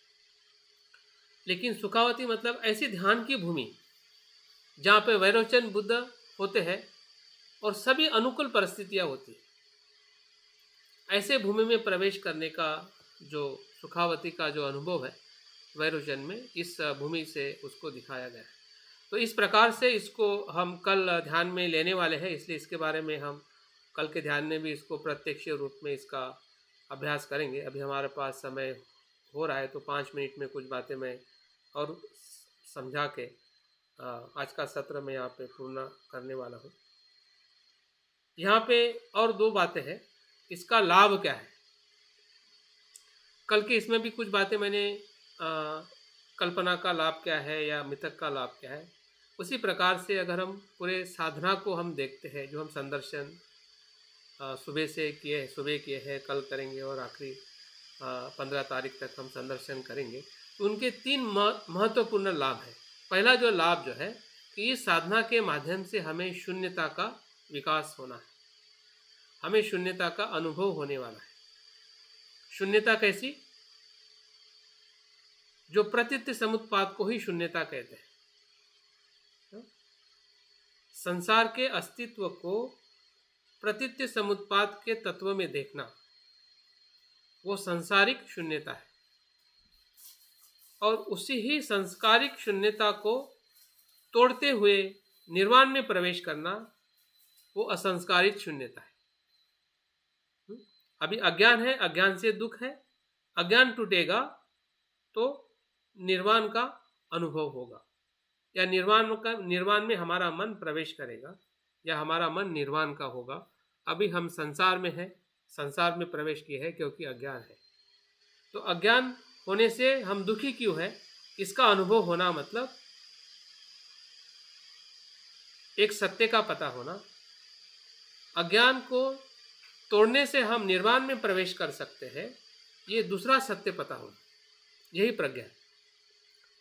लेकिन सुखावती मतलब ऐसी ध्यान की भूमि जहाँ पे वैरोचन बुद्ध होते हैं और सभी अनुकूल परिस्थितियाँ होती है। ऐसे भूमि में प्रवेश करने का जो सुखावती का जो अनुभव है वैरोचन में, इस भूमि से उसको दिखाया गया है। तो इस प्रकार से इसको हम कल ध्यान में लेने वाले हैं, इसलिए इसके बारे में हम कल के ध्यान में भी इसको प्रत्यक्ष रूप में इसका अभ्यास करेंगे। अभी हमारे पास समय हो रहा है तो 5 मिनट में कुछ बातें मैं और समझा के आज का सत्र मैं यहाँ पे पूर्ण करने वाला हूँ। यहाँ पे और 2 बातें हैं। इसका लाभ क्या है, कल के इसमें भी कुछ बातें मैंने कल्पना का लाभ क्या है या मिथक का लाभ क्या है, उसी प्रकार से अगर हम पूरे साधना को हम देखते हैं, जो हम संदर्शन सुबह किए हैं, कल करेंगे और आखिरी 15 तारीख तक हम संदर्शन करेंगे, तो उनके 3 महत्वपूर्ण लाभ है। पहला जो लाभ जो है कि इस साधना के माध्यम से हमें शून्यता का विकास होना है, हमें शून्यता का अनुभव होने वाला है। शून्यता कैसी? जो प्रतीत्य समुत्पाद को ही शून्यता कहते हैं। संसार के अस्तित्व को प्रतीत्य समुत्पाद के तत्व में देखना, वो संसारिक शून्यता है। और उसी ही संस्कारिक शून्यता को तोड़ते हुए निर्वाण में प्रवेश करना, वो असंस्कारित शून्यता है। अभी अज्ञान है, अज्ञान से दुख है, अज्ञान टूटेगा तो निर्वाण का अनुभव होगा, या निर्वाण में हमारा मन प्रवेश करेगा, या हमारा मन निर्वाण का होगा। अभी हम संसार में हैं, संसार में प्रवेश किए हैं क्योंकि अज्ञान है। तो अज्ञान होने से हम दुखी क्यों है, इसका अनुभव होना मतलब एक सत्य का पता होना। अज्ञान को तोड़ने से हम निर्वाण में प्रवेश कर सकते हैं, ये दूसरा सत्य पता होना, यही प्रज्ञा है।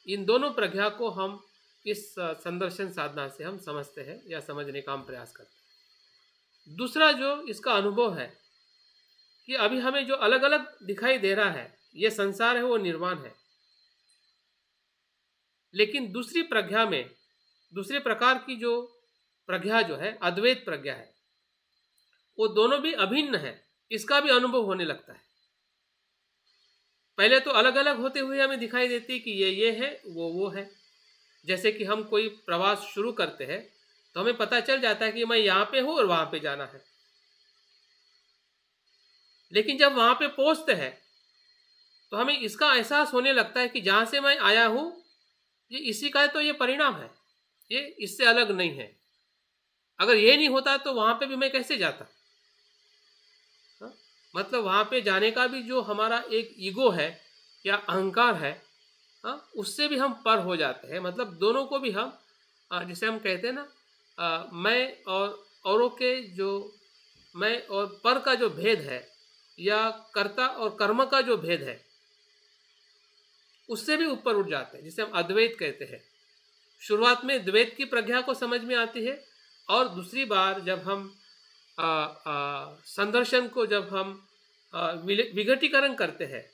इन दोनों प्रज्ञा को हम इस संदर्शन साधना से हम समझते हैं या समझने का हम प्रयास करते हैं। दूसरा जो इसका अनुभव है कि अभी हमें जो अलग अलग दिखाई दे रहा है, ये संसार है, वो निर्वाण है। लेकिन दूसरी प्रज्ञा में, दूसरे प्रकार की जो प्रज्ञा जो है, अद्वैत प्रज्ञा है, वो दोनों भी अभिन्न है, इसका भी अनुभव होने लगता है। पहले तो अलग अलग होते हुए हमें दिखाई देती है कि ये है, वो है। जैसे कि हम कोई प्रवास शुरू करते हैं तो हमें पता चल जाता है कि मैं यहाँ पे हूँ और वहाँ पे जाना है। लेकिन जब वहाँ पे पहुँचते हैं तो हमें इसका एहसास होने लगता है कि जहाँ से मैं आया हूँ ये इसी का है, तो ये परिणाम है, ये इससे अलग नहीं है। अगर ये नहीं होता तो वहाँ पे भी मैं कैसे जाता। मतलब वहाँ पे जाने का भी जो हमारा एक ईगो है या अहंकार है, उससे भी हम पर हो जाते हैं। मतलब दोनों को भी हम, जिसे हम कहते हैं ना, मैं और औरों के जो मैं और पर का जो भेद है, या कर्ता और कर्म का जो भेद है, उससे भी ऊपर उठ जाते हैं, जिसे हम अद्वैत कहते हैं। शुरुआत में द्वैत की प्रज्ञा को समझ में आती है, और दूसरी बार जब हम संदर्शन को जब हम विघटीकरण करते हैं,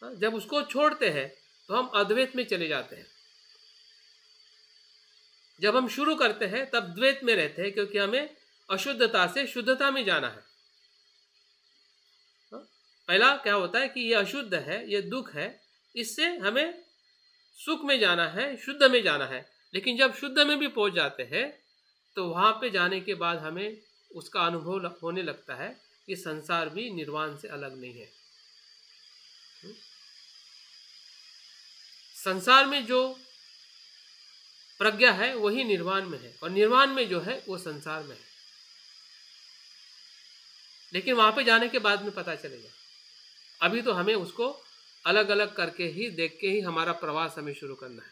जब उसको छोड़ते हैं तो हम अद्वैत में चले जाते हैं। जब हम शुरू करते हैं तब द्वैत में रहते हैं, क्योंकि हमें अशुद्धता से शुद्धता में जाना है। पहला क्या होता है कि ये अशुद्ध है, ये दुख है, इससे हमें सुख में जाना है, शुद्ध में जाना है। लेकिन जब शुद्ध में भी पहुंच जाते हैं तो वहां पे जाने के बाद हमें उसका अनुभव होने लगता है कि संसार भी निर्वाण से अलग नहीं है। संसार में जो प्रज्ञा है वही निर्वाण में है, और निर्वाण में जो है वो संसार में है। लेकिन वहां पे जाने के बाद में पता चलेगा, अभी तो हमें उसको अलग अलग करके ही, देख के ही हमारा प्रवास हमें शुरू करना है।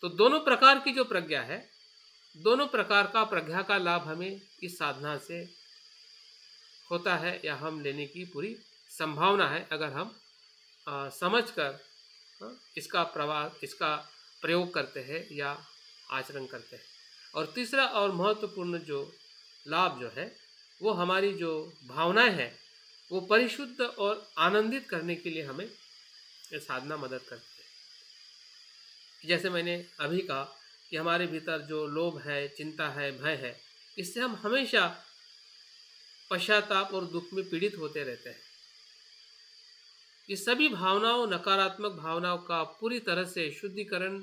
तो दोनों प्रकार की जो प्रज्ञा है, दोनों प्रकार का प्रज्ञा का लाभ हमें इस साधना से होता है, या हम लेने की पूरी संभावना है, अगर हम समझकर इसका प्रयोग करते हैं या आचरण करते हैं। और तीसरा और महत्वपूर्ण जो लाभ जो है, वो हमारी जो भावनाएं हैं वो परिशुद्ध और आनंदित करने के लिए हमें ये साधना मदद करती है। जैसे मैंने अभी कहा कि हमारे भीतर जो लोभ है, चिंता है, भय है, इससे हम हमेशा पश्चाताप और दुख में पीड़ित होते रहते हैं। ये सभी भावनाओं, नकारात्मक भावनाओं का पूरी तरह से शुद्धिकरण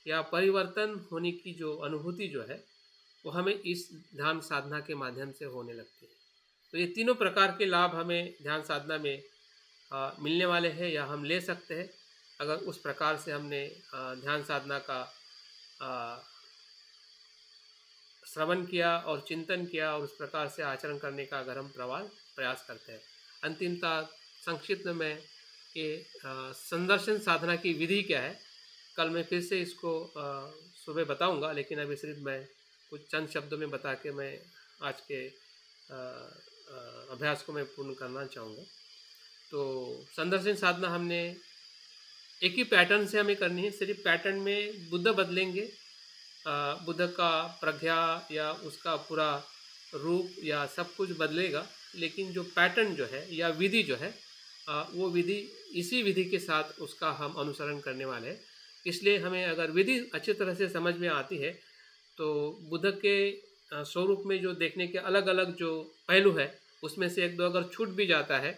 या परिवर्तन होने की जो अनुभूति जो है, वो हमें इस ध्यान साधना के माध्यम से होने लगती है। तो ये तीनों प्रकार के लाभ हमें ध्यान साधना में मिलने वाले हैं या हम ले सकते हैं, अगर उस प्रकार से हमने ध्यान साधना का श्रवण किया और चिंतन किया और उस प्रकार से आचरण करने का अगर हम प्रयास करते हैं। अंतिमतः संक्षिप्त में ये संदर्शन साधना की विधि क्या है, कल मैं फिर से इसको सुबह बताऊंगा, लेकिन अभी सिर्फ मैं कुछ चंद शब्दों में बता के मैं आज के अभ्यास को मैं पूर्ण करना चाहूँगा। तो संदर्शन साधना हमने एक ही पैटर्न से हमें करनी है। सिर्फ पैटर्न में बुद्ध बदलेंगे, बुद्ध का प्रज्ञा या उसका पूरा रूप या सब कुछ बदलेगा, लेकिन जो पैटर्न जो है या विधि जो है, वो विधि इसी विधि के साथ उसका हम अनुसरण करने वाले हैं। इसलिए हमें अगर विधि अच्छी तरह से समझ में आती है तो बुद्ध के स्वरूप में जो देखने के अलग अलग जो पहलू है, उसमें से एक दो अगर छूट भी जाता है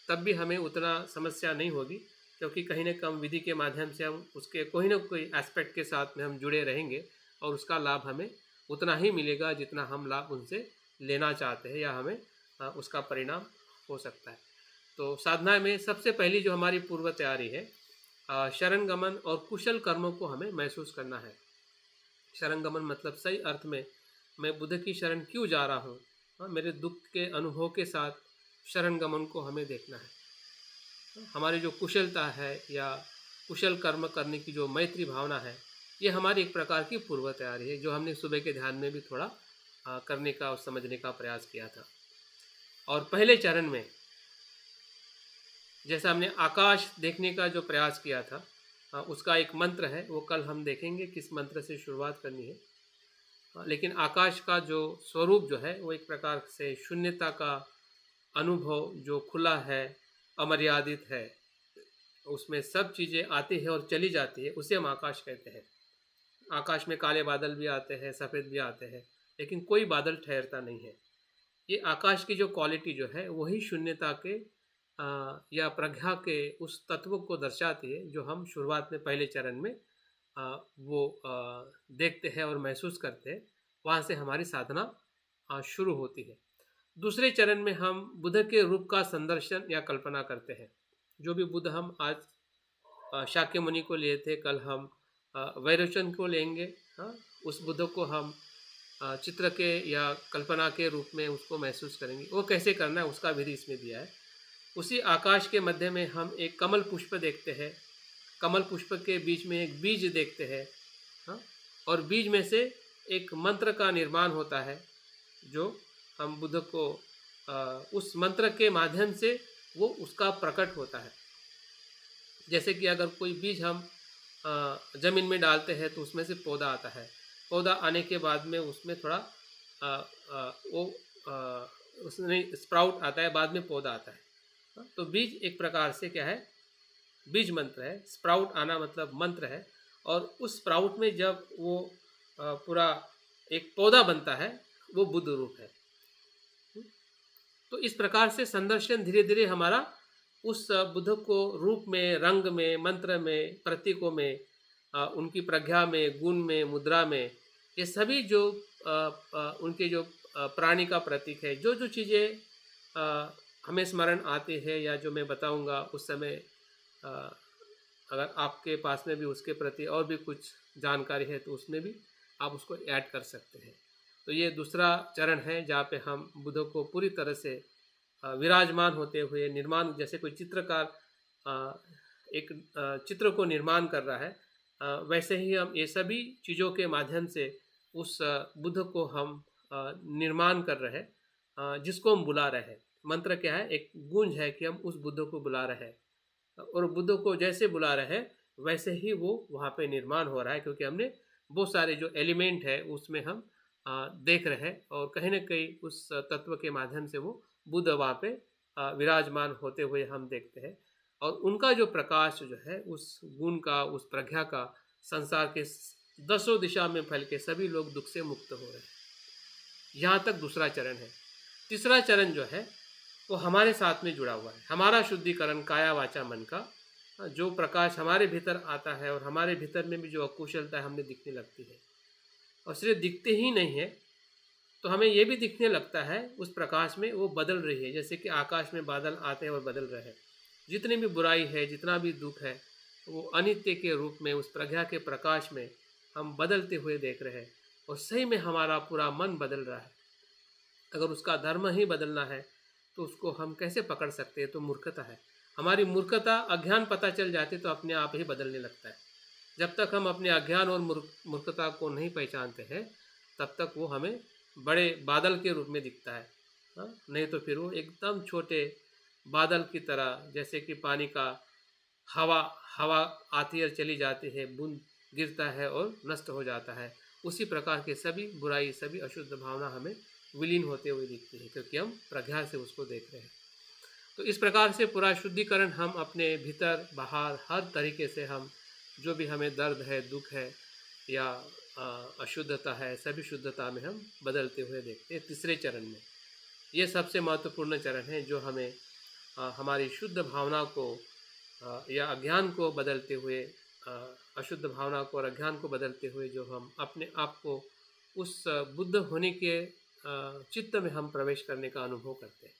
तब भी हमें उतना समस्या नहीं होगी, क्योंकि कहीं ना कहीं विधि के माध्यम से हम उसके कोई ना कोई एस्पेक्ट के साथ में हम जुड़े रहेंगे और उसका लाभ हमें उतना ही मिलेगा जितना हम लाभ उनसे लेना चाहते हैं या हमें उसका परिणाम हो सकता है। तो साधना में सबसे पहली जो हमारी पूर्व तैयारी है, शरण गमन और कुशल कर्मों को हमें महसूस करना है। शरण गमन मतलब सही अर्थ में मैं बुद्ध की शरण क्यों जा रहा हूँ, मेरे दुख के अनुभव के साथ शरण गमन को हमें देखना है। हमारी जो कुशलता है या कुशल कर्म करने की जो मैत्री भावना है, ये हमारी एक प्रकार की पूर्व तैयारी है, जो हमने सुबह के ध्यान में भी थोड़ा करने का और समझने का प्रयास किया था। और पहले चरण में जैसा हमने आकाश देखने का जो प्रयास किया था, उसका एक मंत्र है, वो कल हम देखेंगे किस मंत्र से शुरुआत करनी है। लेकिन आकाश का जो स्वरूप जो है वो एक प्रकार से शून्यता का अनुभव, जो खुला है, अमर्यादित है, उसमें सब चीज़ें आती है और चली जाती है, उसे हम आकाश कहते हैं। आकाश में काले बादल भी आते हैं, सफ़ेद भी आते हैं, लेकिन कोई बादल ठहरता नहीं है। ये आकाश की जो क्वालिटी जो है वही शून्यता के या प्रज्ञा के उस तत्व को दर्शाती है, जो हम शुरुआत में पहले चरण में वो देखते हैं और महसूस करते हैं। वहाँ से हमारी साधना शुरू होती है। दूसरे चरण में हम बुद्ध के रूप का संदर्शन या कल्पना करते हैं। जो भी बुद्ध हम आज शाक्य मुनि को लिए थे, कल हम वैरोचन को लेंगे। उस बुद्ध को हम चित्र के या कल्पना के रूप में उसको महसूस करेंगे। वो कैसे करना है उसका विधि इसमें दिया है। उसी आकाश के मध्य में हम एक कमल पुष्प देखते हैं, कमल पुष्प के बीच में एक बीज देखते हैं, और बीज में से एक मंत्र का निर्माण होता है, जो हम बुद्ध को उस मंत्र के माध्यम से वो उसका प्रकट होता है। जैसे कि अगर कोई बीज हम ज़मीन में डालते हैं तो उसमें से पौधा आता है। पौधा आने के बाद में उसमें थोड़ा उसमें स्प्राउट आता है, बाद में पौधा आता है। तो बीज एक प्रकार से क्या है, बीज मंत्र है। स्प्राउट आना मतलब मंत्र है, और उस स्प्राउट में जब वो पूरा एक पौधा बनता है, वो बुद्ध रूप है। तो इस प्रकार से संदर्शन धीरे धीरे हमारा उस बुद्ध को रूप में, रंग में, मंत्र में, प्रतीकों में, उनकी प्रज्ञा में, गुण में, मुद्रा में, ये सभी जो उनके जो प्राणी का प्रतीक है, जो जो चीज़ें हमें स्मरण आती है या जो मैं बताऊंगा उस समय, अगर आपके पास में भी उसके प्रति और भी कुछ जानकारी है तो उसमें भी आप उसको ऐड कर सकते हैं। तो ये दूसरा चरण है जहाँ पे हम बुद्ध को पूरी तरह से विराजमान होते हुए निर्माण, जैसे कोई चित्रकार एक चित्र को निर्माण कर रहा है, वैसे ही हम ये सभी चीज़ों के माध्यम से उस बुद्ध को हम निर्माण कर रहे हैं, जिसको हम बुला रहे हैं। मंत्र क्या है, एक गूंज है कि हम उस बुद्ध को बुला रहे हैं, और बुद्ध को जैसे बुला रहे हैं वैसे ही वो वहाँ पे निर्माण हो रहा है, क्योंकि हमने बहुत सारे जो एलिमेंट है उसमें हम देख रहे हैं, और कहीं ना कहीं उस तत्व के माध्यम से वो बुद्ध वहाँ पे विराजमान होते हुए हम देखते हैं। और उनका जो प्रकाश जो है, उस गुण का, उस प्रज्ञा का संसार के दसों दिशा में फैल के सभी लोग दुख से मुक्त हो रहे हैं। यहाँ तक दूसरा चरण है। तीसरा चरण जो है वो हमारे साथ में जुड़ा हुआ है, हमारा शुद्धिकरण काया वाचा मन का। जो प्रकाश हमारे भीतर आता है और हमारे भीतर में भी जो अकुशलता है हमें दिखने लगती है, और सिर्फ दिखते ही नहीं है, तो हमें ये भी दिखने लगता है उस प्रकाश में वो बदल रही है, जैसे कि आकाश में बादल आते हैं और बदल रहे हैं। जितनी भी बुराई है, जितना भी दुख है, वो अनित्य के रूप में उस प्रज्ञा के प्रकाश में हम बदलते हुए देख रहे हैं, और सही में हमारा पूरा मन बदल रहा है। अगर उसका धर्म ही बदलना है तो उसको हम कैसे पकड़ सकते हैं? तो मूर्खता है। हमारी मूर्खता, अज्ञान पता चल जाती तो अपने आप ही बदलने लगता है। जब तक हम अपने अज्ञान और मूर्खता को नहीं पहचानते हैं, तब तक वो हमें बड़े बादल के रूप में दिखता है। हाँ? नहीं तो फिर वो एकदम छोटे बादल की तरह, जैसे कि पानी का हवा हवा आती है, चली जाती है, बूंद गिरता है और नष्ट हो जाता है। उसी प्रकार के सभी बुराई, सभी अशुद्ध भावना हमें विलीन होते हुए दिखती है, क्योंकि हम प्रज्ञा से उसको देख रहे हैं। तो इस प्रकार से पूरा शुद्धिकरण हम अपने भीतर बाहर हर तरीके से हम, जो भी हमें दर्द है, दुख है या अशुद्धता है, सभी शुद्धता में हम बदलते हुए देखते हैं तीसरे चरण में। ये सबसे महत्वपूर्ण चरण है, जो हमें हमारी शुद्ध भावना को या अज्ञान को बदलते हुए, अशुद्ध भावना को और अज्ञान को बदलते हुए, जो हम अपने आप को उस बुद्ध होने के चित्त में हम प्रवेश करने का अनुभव करते हैं।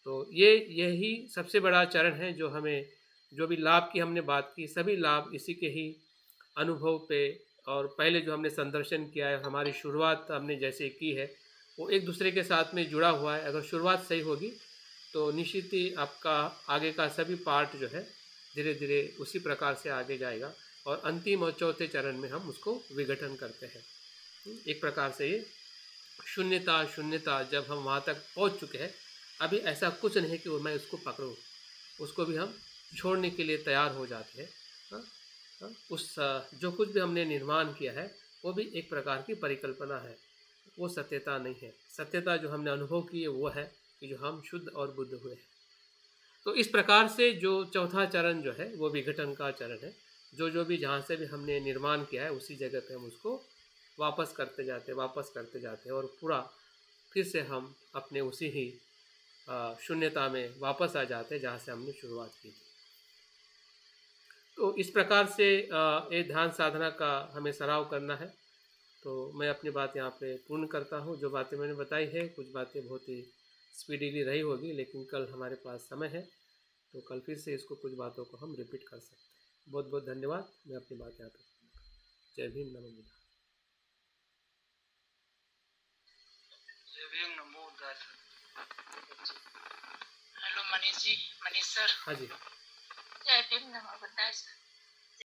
तो यही सबसे बड़ा चरण है, जो हमें, जो भी लाभ की हमने बात की, सभी लाभ इसी के ही अनुभव पे, और पहले जो हमने संदर्शन किया है, हमारी शुरुआत हमने जैसे की है, वो एक दूसरे के साथ में जुड़ा हुआ है। अगर शुरुआत सही होगी तो निश्चित ही आपका आगे का सभी पार्ट जो है धीरे धीरे उसी प्रकार से आगे जाएगा, और अंतिम और चौथे चरण में हम उसको विघटन करते हैं। एक प्रकार से ये शून्यता शून्यता, जब हम वहाँ तक पहुँच चुके हैं, अभी ऐसा कुछ नहीं कि वो मैं उसको पकड़ूँ, उसको भी हम छोड़ने के लिए तैयार हो जाते हैं। हाँ? हाँ? उस जो कुछ भी हमने निर्माण किया है वो भी एक प्रकार की परिकल्पना है, वो सत्यता नहीं है। सत्यता जो हमने अनुभव की है वो है कि जो हम शुद्ध और बुद्ध हुए हैं। तो इस प्रकार से जो चौथा चरण जो है वो विघटन का चरण है। जो भी जहाँ से भी हमने निर्माण किया है उसी जगह पे हम उसको वापस करते जाते, वापस करते जाते हैं, और पूरा फिर से हम अपने उसी ही शून्यता में वापस आ जाते हैं जहाँ से हमने शुरुआत की थी। तो इस प्रकार से ये ध्यान साधना का हमें सराव करना है। तो मैं अपनी बात यहाँ पे पूर्ण करता हूँ। जो बातें मैंने बताई है, कुछ बातें बहुत ही स्पीडीली रही होगी, लेकिन कल हमारे पास समय है, तो कल फिर से इसको कुछ बातों को हम रिपीट कर सकते हैं। बहुत बहुत धन्यवाद। मैं अपनी बात यहाँ पे पूर्ण करता हूँ। जय भीम, नमो बुद्धाय।
जय भीम, नमो बुद्धाय sir. Hello Manish ji, Manish sir.
हाँ जी।
जय भीम, नमो बुद्धाय सर।